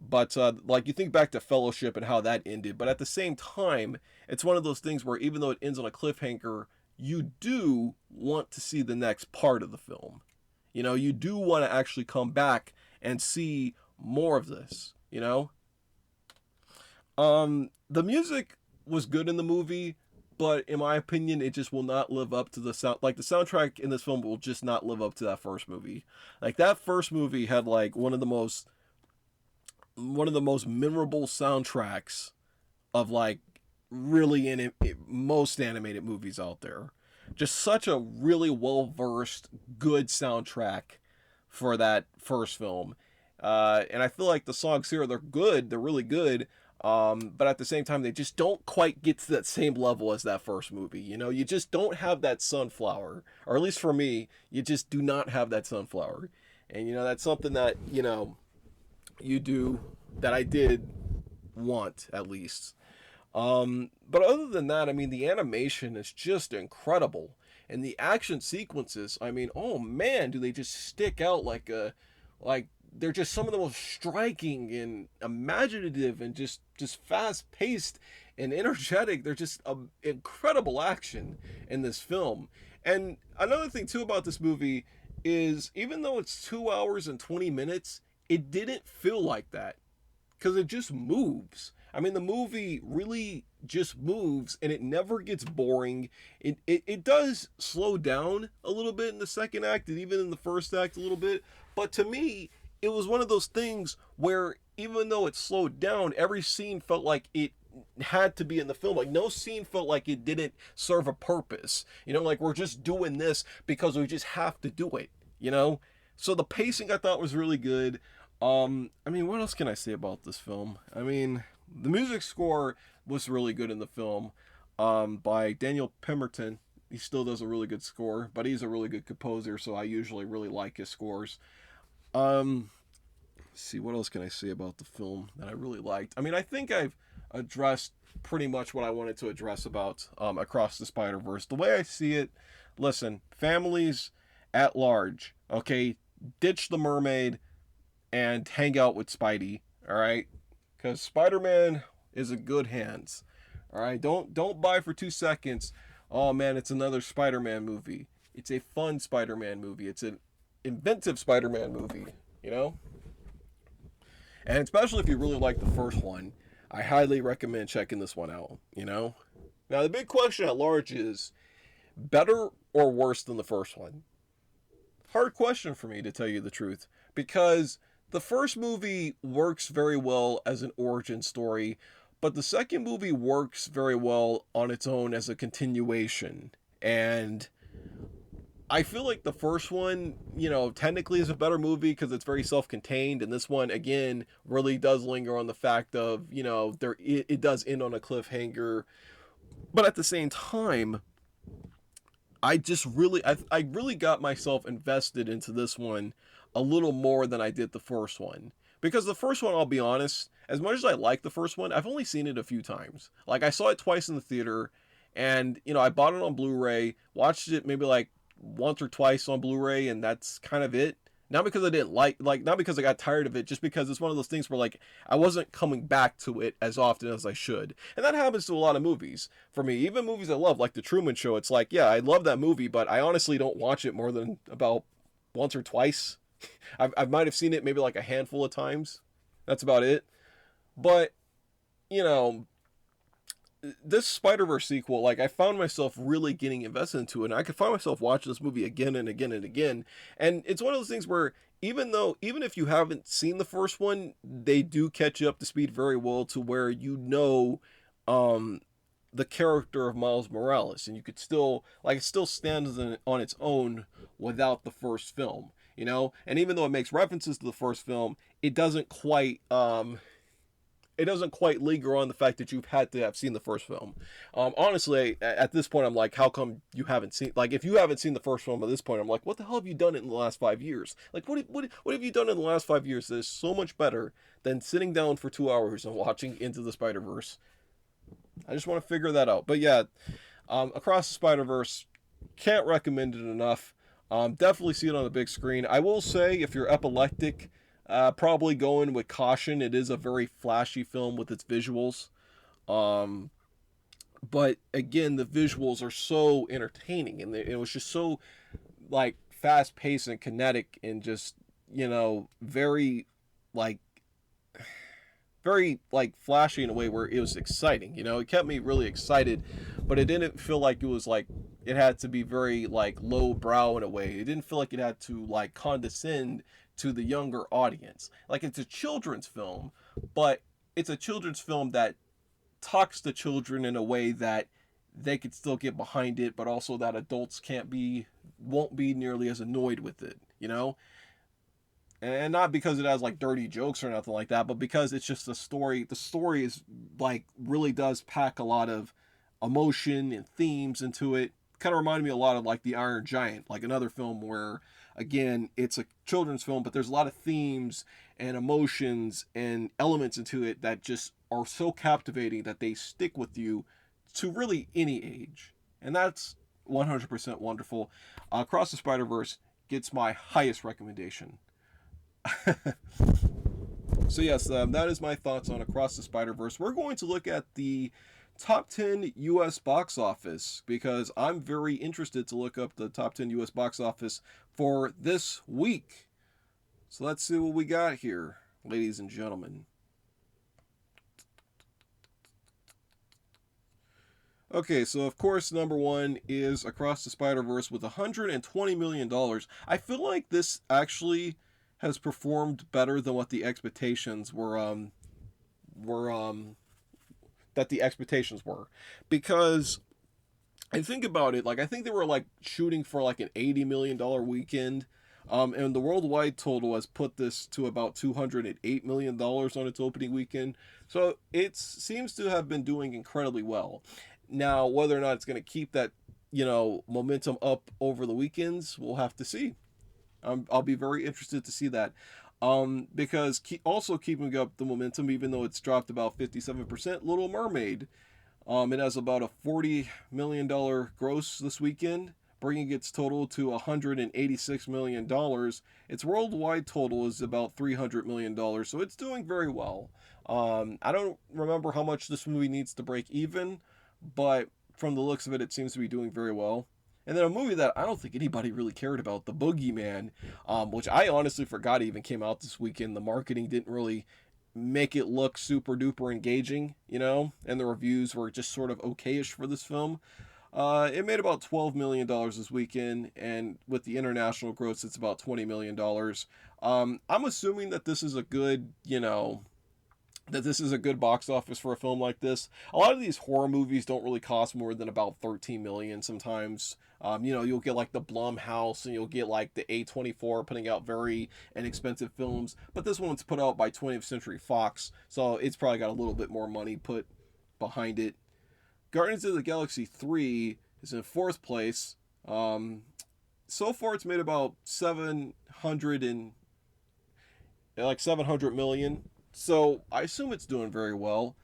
But like you think back to Fellowship and how that ended, but at the same time, it's one of those things where even though it ends on a cliffhanger, you do want to see the next part of the film. You know, you do want to actually come back and see more of this, you know? The music was good in the movie, but in my opinion, it just will not live up to the sound. Like the soundtrack in this film will just not live up to that first movie. Like that first movie had like one of the most memorable soundtracks of like really in most animated movies out there. Just such a really well versed, good soundtrack for that first film. And I feel like the songs here, they're good, they're really good. But at the same time, they just don't quite get to that same level as that first movie. You know, you just don't have that sunflower, or at least for me, you just do not have that sunflower. And you know, that's something that, you know, you do, that I did want at least. But other than that, I mean, the animation is just incredible, and the action sequences, I mean, oh man, do they just stick out like they're just some of the most striking and imaginative and just fast paced and energetic. They're just incredible action in this film. And another thing too about this movie is even though it's 2 hours and 20 minutes, it didn't feel like that because it just moves. I mean, the movie really just moves and it never gets boring. It does slow down a little bit in the second act and even in the first act a little bit. But to me, it was one of those things where even though it slowed down, every scene felt like it had to be in the film. Like no scene felt like it didn't serve a purpose. You know, like we're just doing this because we just have to do it, you know? So the pacing I thought was really good. I mean, what else can I say about this film? I mean, the music score was really good in the film, by Daniel Pemberton. He still does a really good score, but he's a really good composer, so I usually really like his scores. Let's see, what else can I say about the film that I really liked? I mean, I think I've addressed pretty much what I wanted to address about Across the Spider-Verse. The way I see it, listen, families at large, okay, ditch the mermaid and hang out with Spidey, all right? Because Spider-Man is in good hands, all right? Don't buy for 2 seconds, oh man, it's another Spider-Man movie. It's a fun Spider-Man movie. It's an inventive Spider-Man movie, you know? And especially if you really like the first one, I highly recommend checking this one out, you know? Now, the big question at large is, better or worse than the first one? Hard question for me, to tell you the truth, because the first movie works very well as an origin story, but the second movie works very well on its own as a continuation. And I feel like the first one, you know, technically is a better movie because it's very self-contained, and this one, again, really does linger on the fact of, you know, it does end on a cliffhanger. But at the same time, I really got myself invested into this one a little more than I did the first one. Because the first one, I'll be honest, as much as I like the first one, I've only seen it a few times. Like, I saw it twice in the theater, and, I bought it on Blu-ray, watched it maybe like once or twice on Blu-ray, and that's kind of it. Not because I didn't not because I got tired of it, just because it's one of those things where, like, I wasn't coming back to it as often as I should. And that happens to a lot of movies. For me, even movies I love, like The Truman Show, it's like, yeah, I love that movie, but I honestly don't watch it more than about once or twice. I might have seen it maybe like a handful of times. That's about it. But, you know, this Spider-Verse sequel, like, I found myself really getting invested into it, and I could find myself watching this movie again and again and again. And it's one of those things where, even if you haven't seen the first one, they do catch you up to speed very well to where um, the character of Miles Morales, and you could still, like, it still stands on its own without the first film, And even though it makes references to the first film, it doesn't quite linger on the fact that you've had to have seen the first film. Honestly, at this point, I'm like, how come you haven't seen? Like, if you haven't seen the first film at this point, I'm like, what the hell have you done in the last 5 years? Like, what have you done in the last 5 years that is so much better than sitting down for 2 hours and watching Into the Spider-Verse? I just want to figure that out. But yeah, Across the Spider-Verse, can't recommend it enough. Definitely see it on the big screen. I will say, if you're epileptic, probably going with caution. It is a very flashy film with its visuals. Um, but again, the visuals are so entertaining, and it was just so, like, fast paced and kinetic, and just, very, like, flashy in a way where it was exciting. It kept me really excited, but it didn't feel like it was like it had to be very, like, low brow in a way. It didn't feel like it had to, like, condescend to the younger audience. Like, it's a children's film, but it's a children's film that talks to children in a way that they could still get behind it, but also that adults won't be nearly as annoyed with it. And not because it has, like, dirty jokes or nothing like that, but because it's just a story. The story is, like, really does pack a lot of emotion and themes into it. Kind of reminded me a lot of, like, The Iron Giant, like another film where, again, it's a children's film, but there's a lot of themes and emotions and elements into it that just are so captivating that they stick with you to really any age. And that's 100% wonderful. Across the Spider-Verse gets my highest recommendation. So yes, that is my thoughts on Across the Spider-Verse. We're going to look at the top 10 US box office, because I'm very interested to look up the top 10 US box office for this week. So let's see what we got here, ladies and gentlemen. Okay, so of course, number one is Across the Spider-Verse with $120 million. I feel like this actually has performed better than what the expectations were that the expectations were, because I think about it, like, I think they were, like, shooting for, like, an $80 million weekend, and the worldwide total has put this to about $208 million on its opening weekend, so it seems to have been doing incredibly well. Now, whether or not it's going to keep that, momentum up over the weekends, we'll have to see. I'll be very interested to see that. Because also keeping up the momentum, even though it's dropped about 57%, Little Mermaid. It has about a $40 million gross this weekend, bringing its total to $186 million. Its worldwide total is about $300 million, so it's doing very well. I don't remember how much this movie needs to break even, but from the looks of it, it seems to be doing very well. And then a movie that I don't think anybody really cared about, The Boogeyman, which I honestly forgot even came out this weekend. The marketing didn't really make it look super duper engaging, and the reviews were just sort of okayish for this film. It made about $12 million this weekend, and with the international gross, it's about $20 million. I'm assuming that this is a good, box office for a film like this. A lot of these horror movies don't really cost more than about $13 million sometimes. You'll get, like, the Blumhouse, and you'll get, like, the A24 putting out very inexpensive films, but this one's put out by 20th Century Fox, so it's probably got a little bit more money put behind it. Guardians of the Galaxy 3 is in fourth place. So far, it's made about 700 million. So I assume it's doing very well.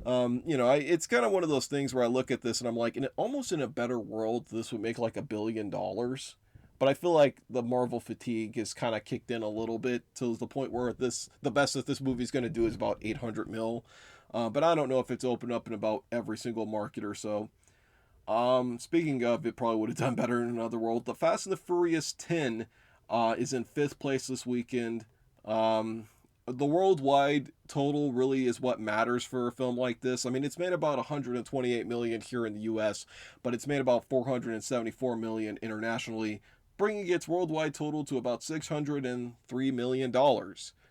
It's kind of one of those things where I look at this and I'm like, almost in a better world, this would make like $1 billion. But I feel like the Marvel fatigue has kind of kicked in a little bit to the point where the best that this movie is going to do is about 800 mil. But I don't know if it's opened up in about every single market or so. Speaking of, it probably would have done better in another world. The Fast and the Furious 10 is in fifth place this weekend. The worldwide total really is what matters for a film like this. I mean, it's made about 128 million here in the US, but it's made about 474 million internationally, bringing its worldwide total to about $603 million.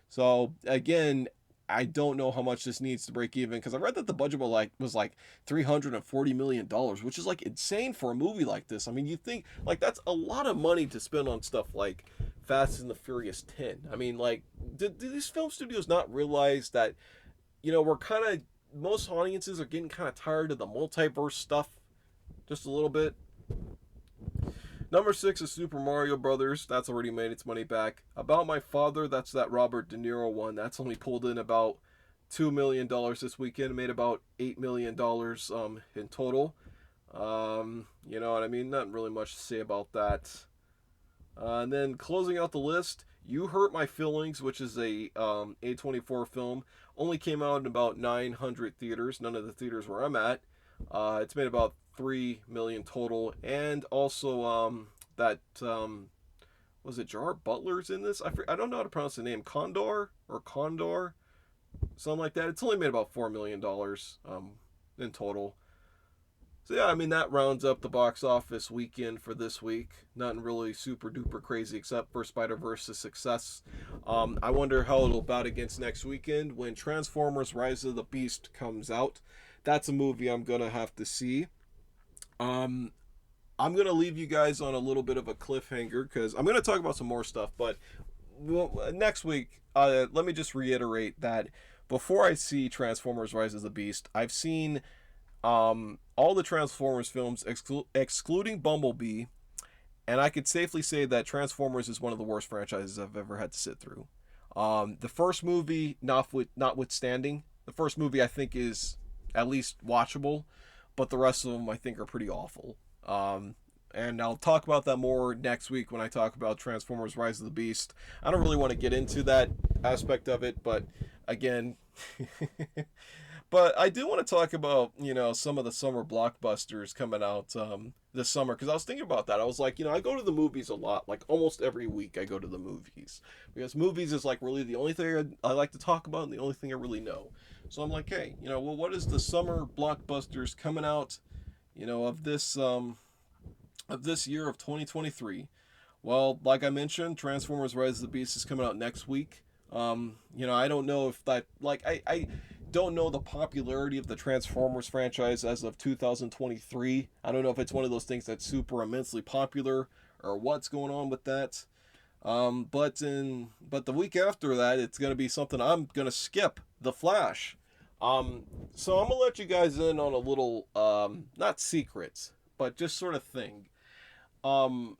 So again, I don't know how much this needs to break even, because I read that the budget was like $340 million, which is like insane for a movie like this. I mean, you think like that's a lot of money to spend on stuff like Fast and the Furious 10. I mean, like, do these film studios not realize that, we're kind of, most audiences are getting kind of tired of the multiverse stuff just a little bit? Number 6 is Super Mario Brothers. That's already made its money back. About My Father, that's that Robert De Niro one. That's only pulled in about $2 million this weekend. It made about $8 million in total. You know what I mean? Not really much to say about that. And then closing out the list, You Hurt My Feelings, which is a A24 film, only came out in about 900 theaters. None of the theaters where I'm at. It's made about $3 million total, and also was it Gerard Butler's in this? I don't know how to pronounce the name. Condor, something like that. It's only made about $4 million in total. So yeah, I mean, that rounds up the box office weekend for this week. Nothing really super duper crazy except for Spider-Verse's success. I wonder how it'll bat against next weekend when Transformers Rise of the Beast comes out. That's a movie I'm going to have to see. I'm going to leave you guys on a little bit of a cliffhanger because I'm going to talk about some more stuff. But next week, let me just reiterate that before I see Transformers Rise of the Beast, I've seen all the Transformers films excluding Bumblebee, and I could safely say that Transformers is one of the worst franchises I've ever had to sit through. The first movie, notwithstanding, the first movie I think is at least watchable, but the rest of them I think are pretty awful. And I'll talk about that more next week when I talk about Transformers Rise of the Beast. I don't really want to get into that aspect of it, but again... But I do want to talk about, some of the summer blockbusters coming out this summer, because I was thinking about that. I was like, I go to the movies a lot. Like almost every week I go to the movies, because movies is like really the only thing I like to talk about and the only thing I really know. So I'm like, hey, what is the summer blockbusters coming out, of this year of 2023? Well, like I mentioned, Transformers Rise of the Beast is coming out next week. I don't know if that, I don't know the popularity of the Transformers franchise as of 2023. I don't know if it's one of those things that's super immensely popular or what's going on with that. But the week after that, it's going to be something I'm going to skip, The Flash. So I'm going to let you guys in on a little, not secrets, but just sort of thing. Not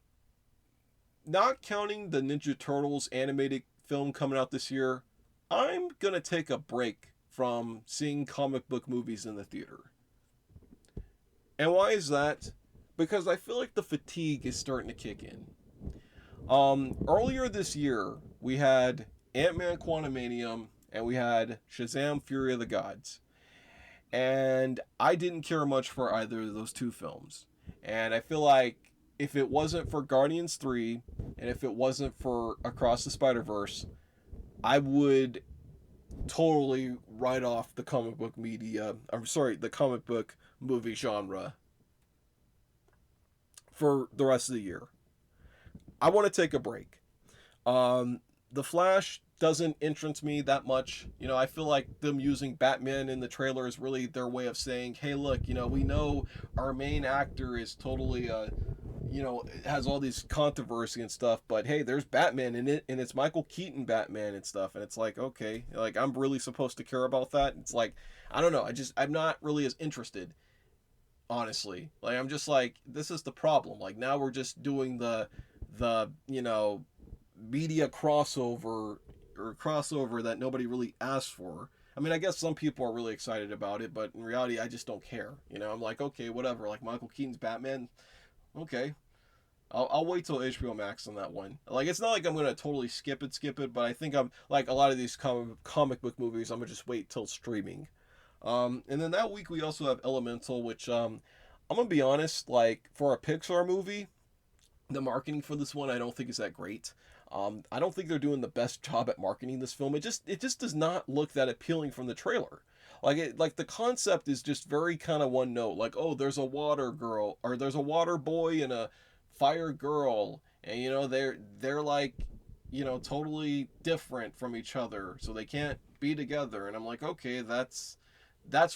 counting the Ninja Turtles animated film coming out this year, I'm going to take a break from seeing comic book movies in the theater. And why is that? Because I feel like the fatigue is starting to kick in. Earlier this year, we had Ant-Man Quantumanium and we had Shazam! Fury of the Gods. And I didn't care much for either of those two films. And I feel like if it wasn't for Guardians 3 and if it wasn't for Across the Spider-Verse, I would totally write off the comic book the comic book movie genre for the rest of the year. I want to take a break. The Flash doesn't interest me that much. I feel like them using Batman in the trailer is really their way of saying, hey, look, we know our main actor is totally has all these controversy and stuff, but hey, there's Batman in it, and it's Michael Keaton Batman and stuff, and it's like, okay, like, I'm really supposed to care about that? It's like, I don't know, I'm not really as interested. honestly. Like, I'm just like, this is the problem. Like, now we're just doing the media crossover that nobody really asked for. I mean, I guess some people are really excited about it, but in reality, I just don't care. I'm like, okay, whatever. Like Michael Keaton's Batman, okay. I'll wait till HBO Max on that one. Like, it's not like I'm gonna totally skip it, but I think I'm like a lot of these comic book movies. I'm gonna just wait till streaming. And then that week we also have Elemental, which I'm gonna be honest, like for a Pixar movie, the marketing for this one I don't think is that great. I don't think they're doing the best job at marketing this film. It just does not look that appealing from the trailer. Like the concept is just very kind of one note. Like, oh, there's a water girl, or there's a water boy and a fire girl, and they're like, totally different from each other, so they can't be together. And I'm like, okay, that's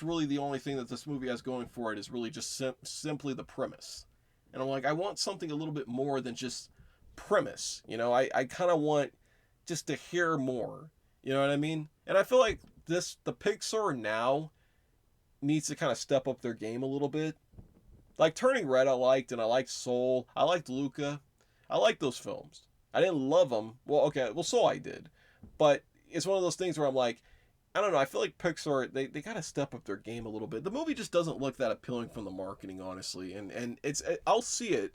really the only thing that this movie has going for it, is really just simply the premise. And I'm like, I want something a little bit more than just premise. I kind of want just to hear more. You know what I mean? And I feel like the Pixar now needs to kind of step up their game a little bit. Like Turning Red, I liked, and I liked Soul. I liked Luca. I liked those films. I didn't love them. Well, okay, well, Soul I did. But it's one of those things where I'm like, I don't know. I feel like Pixar, they got to step up their game a little bit. The movie just doesn't look that appealing from the marketing, honestly. And I'll see it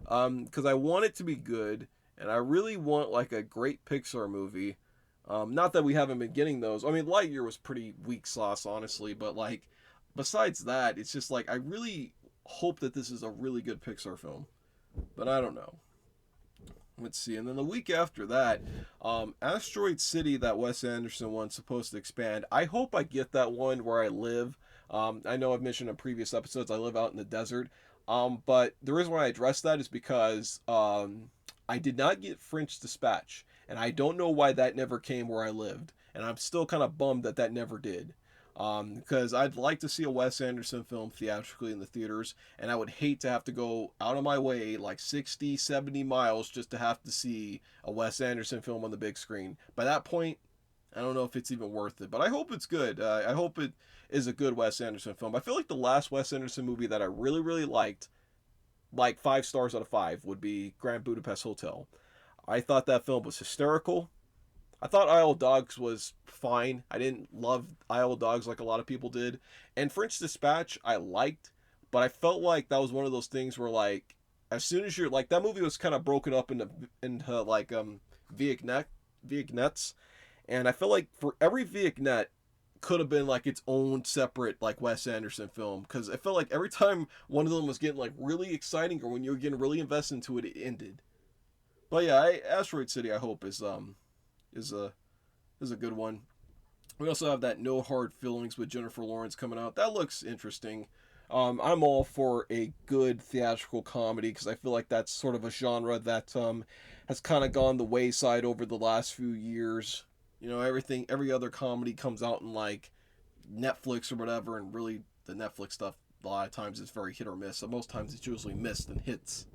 because I want it to be good, and I really want like a great Pixar movie. Not that we haven't been getting those. I mean, Lightyear was pretty weak sauce, honestly. But like, besides that, it's just like I really hope that this is a really good Pixar film. But I don't know. Let's see. And then the week after that, Asteroid City, that Wes Anderson one's supposed to expand. I hope I get that one where I live. I know I've mentioned in previous episodes I live out in the desert. But the reason why I address that is because I did not get French Dispatch. And I don't know why that never came where I lived. And I'm still kind of bummed that never did. Because I'd like to see a Wes Anderson film theatrically in the theaters, and I would hate to have to go out of my way like 60, 70 miles just to have to see a Wes Anderson film on the big screen. By that point, I don't know if it's even worth it, but I hope it's good. I hope it is a good Wes Anderson film. I feel like the last Wes Anderson movie that I really, really liked, like 5 stars out of 5, would be Grand Budapest Hotel. I thought that film was hysterical. I thought Isle of Dogs was fine. I didn't love Isle of Dogs like a lot of people did. And French Dispatch I liked, but I felt like that was one of those things where like as soon as you're like that movie was kind of broken up into like vignettes, and I felt like for every vignette could have been like its own separate like Wes Anderson film, because I felt like every time one of them was getting like really exciting or when you were getting really invested into it, it ended. But yeah, Asteroid City I hope is a good one. We also have that No Hard Feelings with Jennifer Lawrence coming out. That looks interesting. I'm all for a good theatrical comedy because I feel like that's sort of a genre that has kind of gone the wayside over the last few years. Every other comedy comes out in like Netflix or whatever, and really the Netflix stuff a lot of times is very hit or miss. So most times it's usually missed and hits.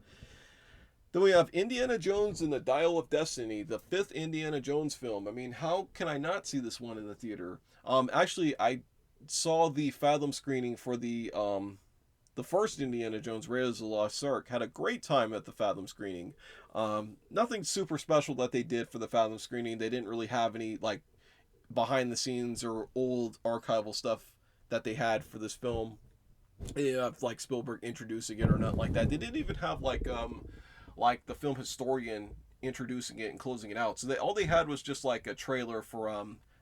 Then we have Indiana Jones and the Dial of Destiny, the fifth Indiana Jones film. I mean, how can I not see this one in the theater? Actually, I saw the Fathom screening for the first Indiana Jones, Raiders of the Lost Ark. Had a great time at the Fathom screening. Nothing super special that they did for the Fathom screening. They didn't really have any like behind the scenes or old archival stuff that they had for this film. They didn't have like Spielberg introducing it or nothing like that. They didn't even have like the film historian introducing it and closing it out. So all they had was just like a trailer for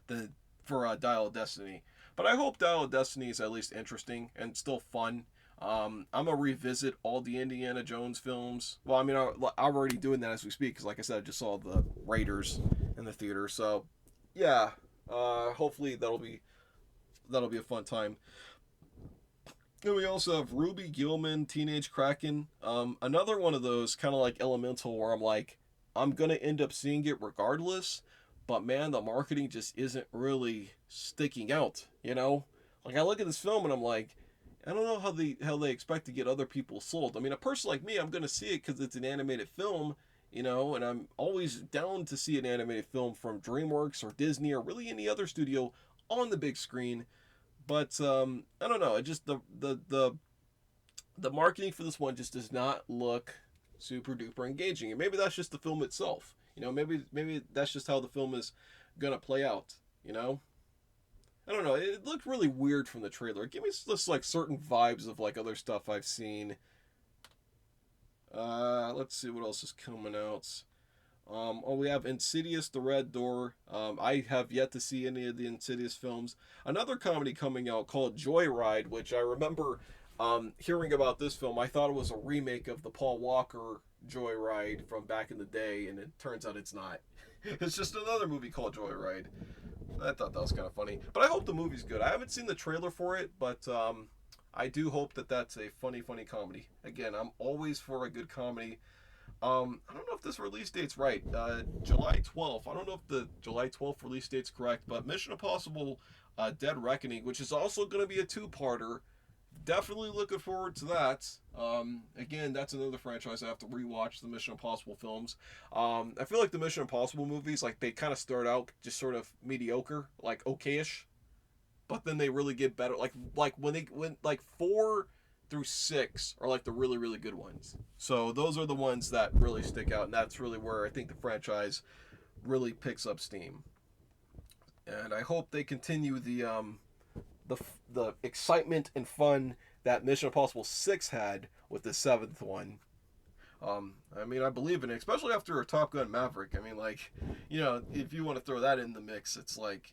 Dial of Destiny. But I hope Dial of Destiny is at least interesting and still fun. I'm gonna revisit all the Indiana Jones films. Well, I mean, I'm already doing that as we speak because, like I said, I just saw the Raiders in the theater. So, yeah, hopefully that'll be a fun time. Then we also have Ruby Gilman, Teenage Kraken. Another one of those kind of like Elemental where I'm like, I'm going to end up seeing it regardless. But man, the marketing just isn't really sticking out, you know? Like I look at this film and I'm like, I don't know how they expect to get other people sold. I mean, a person like me, I'm going to see it because it's an animated film, and I'm always down to see an animated film from DreamWorks or Disney or really any other studio on the big screen. But I don't know. It just the the marketing for this one just does not look super duper engaging. And maybe that's just the film itself. Maybe that's just how the film is gonna play out. I don't know. It looked really weird from the trailer. It gave me just like certain vibes of like other stuff I've seen. Let's see what else is coming out. We have Insidious: The Red Door. I have yet to see any of the Insidious films. Another comedy coming out called Joyride, which I remember hearing about this film. I thought it was a remake of the Paul Walker Joyride from back in the day, and it turns out it's not. It's just another movie called Joyride. I thought that was kind of funny. But I hope the movie's good. I haven't seen the trailer for it, but I do hope that that's a funny comedy. Again, I'm always for a good comedy. I don't know if this release date's right. July 12th. I don't know if the July 12th release date's correct, but Mission Impossible Dead Reckoning, which is also going to be a two-parter. Definitely looking forward to that. Again, that's another franchise I have to rewatch the Mission Impossible films. I feel like the Mission Impossible movies, like they kind of start out just sort of mediocre, like okayish, but then they really get better. Like when 4 through 6 are like the really good ones. So those are the ones that really stick out, and that's really where I think the franchise really picks up steam. And I hope they continue the excitement and fun that Mission Impossible 6 had with the 7th one. I believe in it, especially after Top Gun Maverick. If you want to throw that in the mix, it's like,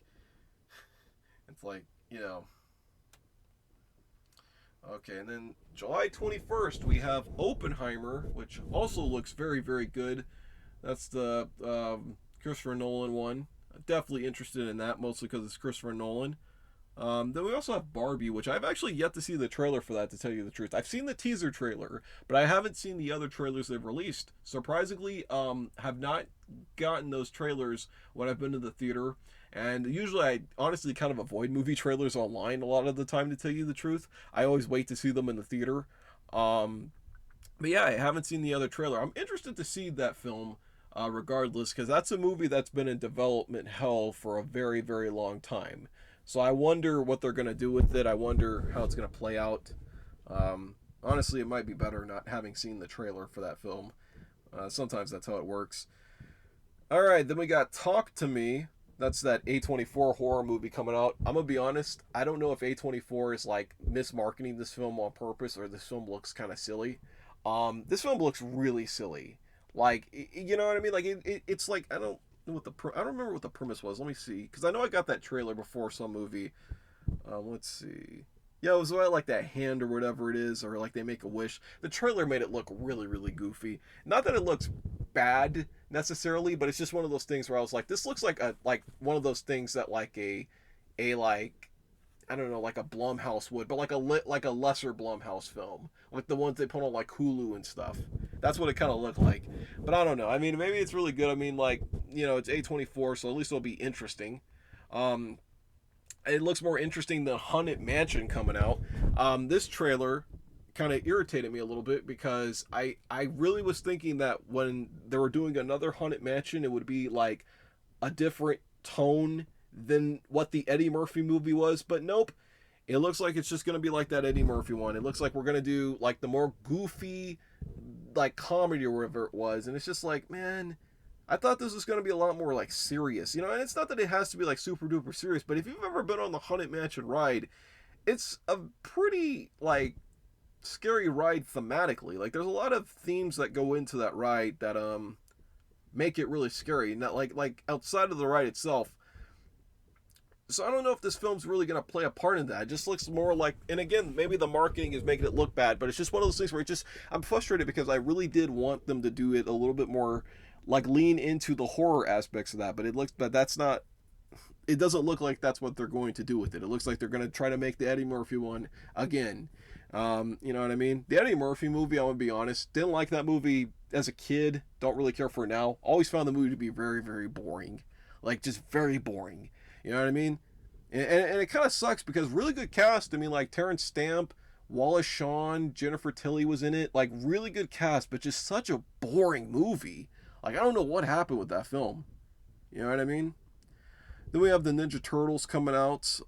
Okay, and then July 21st, we have Oppenheimer, which also looks very good. That's the Christopher Nolan one. Definitely interested in that, mostly because it's Christopher Nolan. Then we also have Barbie, which I've actually yet to see the trailer for that, to tell you the truth. I've seen the teaser trailer, but I haven't seen the other trailers they've released. Surprisingly, have not gotten those trailers when I've been to the theater. And usually I honestly kind of avoid movie trailers online a lot of the time, to tell you the truth. I always wait to see them in the theater. But yeah, I haven't seen the other trailer. I'm interested to see that film regardless, because that's a movie that's been in development hell for a very long time. So I wonder what they're going to do with it. I wonder how it's going to play out. Honestly, it might be better not having seen the trailer for that film. Sometimes that's how it works. Alright, then we got Talk to Me. That's that A24 horror movie coming out. I'm going to be honest, I don't know if A24 is like mismarketing this film on purpose, or this film looks kind of silly. This film looks really silly. Like, you know what I mean? Like, it's like, I don't remember what the premise was. Let me see, because I know I got that trailer before some movie. Let's see. Yeah, it was like that hand or whatever it is, or like they make a wish. The trailer made it look really goofy. Not that it looks bad necessarily, but it's just one of those things where I was like, this looks like one of those things that like a like, I don't know, like a Blumhouse would, but like a lesser Blumhouse film, like the ones they put on like Hulu and stuff. That's what it kind of looked like. But I don't know. I mean, maybe it's really good. I mean, like, it's A24, so at least it'll be interesting. It looks more interesting than Haunted Mansion coming out. This trailer kind of irritated me a little bit, because I really was thinking that when they were doing another Haunted Mansion, it would be like a different tone than what the Eddie Murphy movie was. But nope. It looks like it's just going to be like that Eddie Murphy one. It looks like we're going to do like the more goofy, like comedy or whatever it was. And it's just like, man, I thought this was going to be a lot more like serious, and it's not that it has to be like super duper serious, but if you've ever been on the Haunted Mansion ride, it's a pretty like scary ride thematically. Like, there's a lot of themes that go into that ride that make it really scary. Not like outside of the ride itself. So I don't know if this film's really going to play a part in that. It just looks more like, and again, maybe the marketing is making it look bad, but it's just one of those things where I'm frustrated, because I really did want them to do it a little bit more, like lean into the horror aspects of that, but that's not, it doesn't look like that's what they're going to do with it. It looks like they're going to try to make the Eddie Murphy one again. You know what I mean? The Eddie Murphy movie, I'm going to be honest, didn't like that movie as a kid, don't really care for it now. Always found the movie to be very boring. Like, just very boring. You know what I mean? And it kind of sucks, because really good cast. I mean, like Terrence Stamp, Wallace Shawn, Jennifer Tilly was in it. Like, really good cast, but just such a boring movie. Like, I don't know what happened with that film. You know what I mean? Then we have the Ninja Turtles coming out.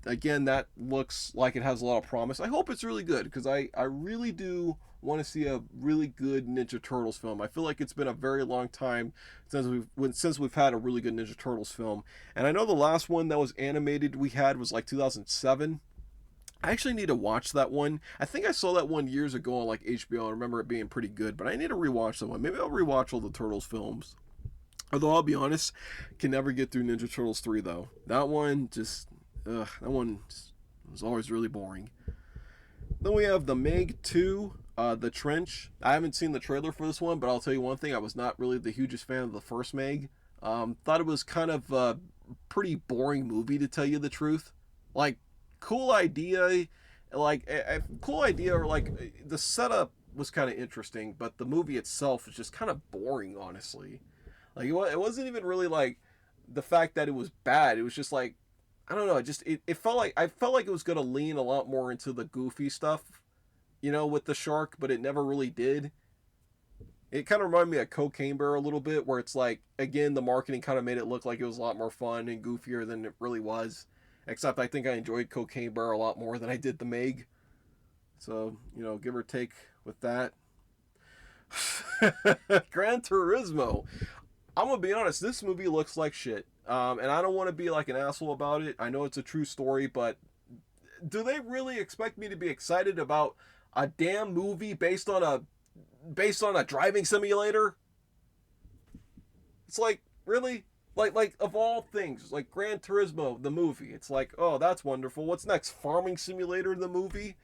again, that looks like it has a lot of promise. I hope it's really good because I really do want to see a really good Ninja Turtles film. I feel like it's been a very long time since we've had a really good Ninja Turtles film, and I know the last one that was animated we had was like 2007. I actually need to watch that one. I think I saw that one years ago on like HBO. I remember it being pretty good, but I need to rewatch that one. Maybe I'll rewatch all the Turtles films. Although I'll be honest, can never get through Ninja Turtles 3 though. That one just, that one just was always really boring. Then we have the Meg 2, The Trench. I haven't seen the trailer for this one, but I'll tell you one thing, I was not really the hugest fan of the first Meg. Thought it was kind of a pretty boring movie to tell you the truth. Like, cool idea, like, a cool idea, or like, the setup was kind of interesting, but the movie itself is just kind of boring, honestly. Like it wasn't even really like the fact that it was bad. It was just like I don't know. It felt like I felt like it was gonna lean a lot more into the goofy stuff, with the shark, but it never really did. It kind of reminded me of Cocaine Bear a little bit, where it's like again the marketing kind of made it look like it was a lot more fun and goofier than it really was. Except I think I enjoyed Cocaine Bear a lot more than I did the Meg. So give or take with that. Gran Turismo. I'm gonna be honest. This movie looks like shit, and I don't want to be like an asshole about it. I know it's a true story, but do they really expect me to be excited about a damn movie based on a driving simulator? It's like really, like of all things, like Gran Turismo the movie. It's like, oh, that's wonderful. What's next? Farming Simulator the movie?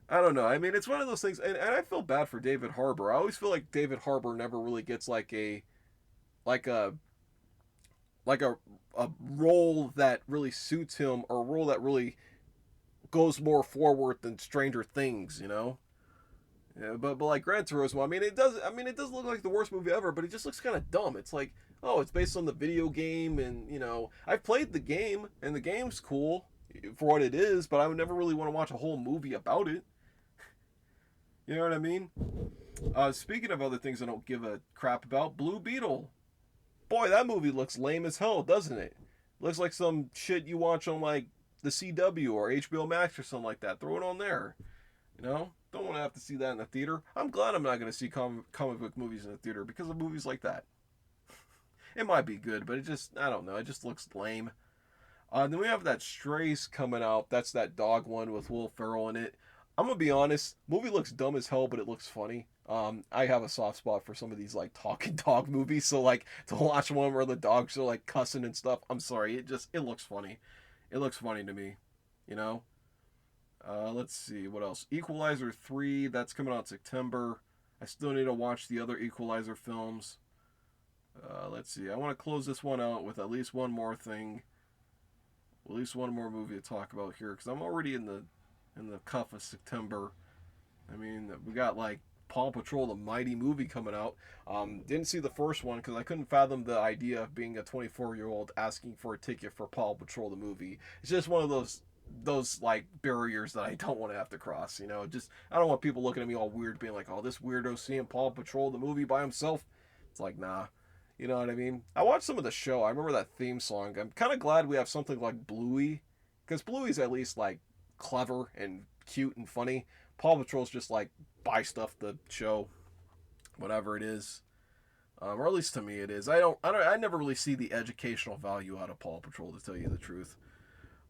I don't know. I mean, it's one of those things, and I feel bad for David Harbour. I always feel like David Harbour never really gets like a like a role that really suits him, or a role that really goes more forward than Stranger Things. Yeah, but like Gran Turismo, I mean, it does. I mean, it doesn't look like the worst movie ever, but it just looks kind of dumb. It's like, oh, it's based on the video game, and I've played the game, and the game's cool for what it is, but I would never really want to watch a whole movie about it. You know what I mean? Speaking of other things I don't give a crap about, Blue Beetle. Boy, that movie looks lame as hell, doesn't it? Looks like some shit you watch on like the CW or HBO Max or something like that. Throw it on there. Don't want to have to see that in the theater. I'm glad I'm not going to see comic book movies in the theater because of movies like that. It might be good, but I don't know. It just looks lame. Then we have that Strays coming out. That's that dog one with Will Ferrell in it. I'm gonna be honest. Movie looks dumb as hell, but it looks funny. I have a soft spot for some of these like talking dog movies. So like to watch one where the dogs are like cussing and stuff. I'm sorry. It looks funny. It looks funny to me. You know. Let's see what else. Equalizer 3. That's coming out in September. I still need to watch the other Equalizer films. Let's see. I want to close this one out with at least one more thing. At least one more movie to talk about here, because I'm already in the cuff of September. I mean, we got like Paw Patrol the Mighty movie coming out. Didn't see the first one because I couldn't fathom the idea of being a 24-year-old asking for a ticket for Paw Patrol the movie. It's just one of those like barriers that I don't want to have to cross. Just I don't want people looking at me all weird, being like, "Oh, this weirdo seeing Paw Patrol the movie by himself." It's like, nah. You know what I mean? I watched some of the show. I remember that theme song. I'm kind of glad we have something like Bluey, because Bluey's at least like clever and cute and funny. Paw Patrol's just like buy stuff the show, whatever it is, or at least to me it is. I never really see the educational value out of Paw Patrol, to tell you the truth.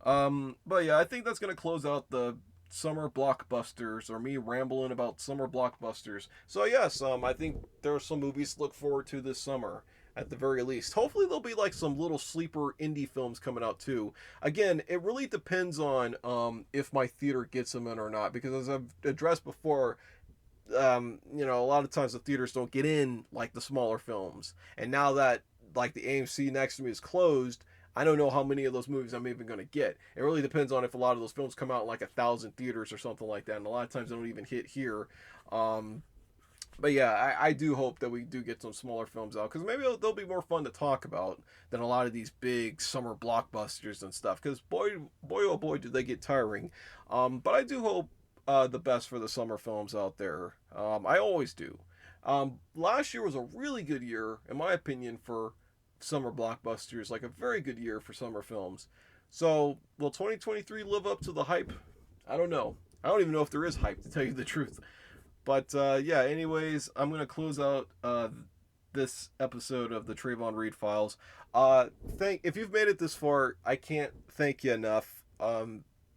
But yeah, I think that's gonna close out the summer blockbusters, or me rambling about summer blockbusters. So yes, I think there are some movies to look forward to this summer at the very least. Hopefully there'll be like some little sleeper indie films coming out too. Again, it really depends on if my theater gets them in or not, because as I've addressed before, a lot of times the theaters don't get in like the smaller films. And now that like the AMC next to me is closed, I don't know how many of those movies I'm even going to get. It really depends on if a lot of those films come out in like 1,000 theaters or something like that. And a lot of times they don't even hit here. But yeah, I do hope that we do get some smaller films out, because maybe they'll be more fun to talk about than a lot of these big summer blockbusters and stuff. Because boy, oh boy, do they get tiring. But I do hope the best for the summer films out there. I always do. Last year was a really good year, in my opinion, for summer blockbusters, like a very good year for summer films. So, will 2023 live up to the hype? I don't know. I don't even know if there is hype, to tell you the truth. But yeah, anyways, I'm going to close out this episode of the Trevon Reid Files. If you've made it this far, I can't thank you enough.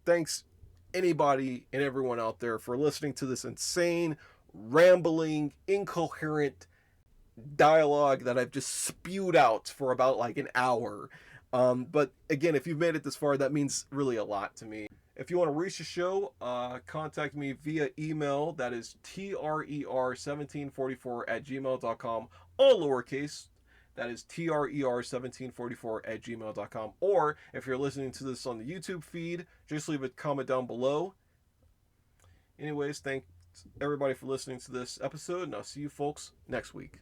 Thanks anybody and everyone out there for listening to this insane, rambling, incoherent dialogue that I've just spewed out for about like an hour. But again, if you've made it this far, that means really a lot to me. If you want to reach the show, contact me via email. That is TRER1744@gmail.com, all lowercase. That is TRER1744@gmail.com. Or if you're listening to this on the YouTube feed, just leave a comment down below. Anyways, thanks everybody for listening to this episode, and I'll see you folks next week.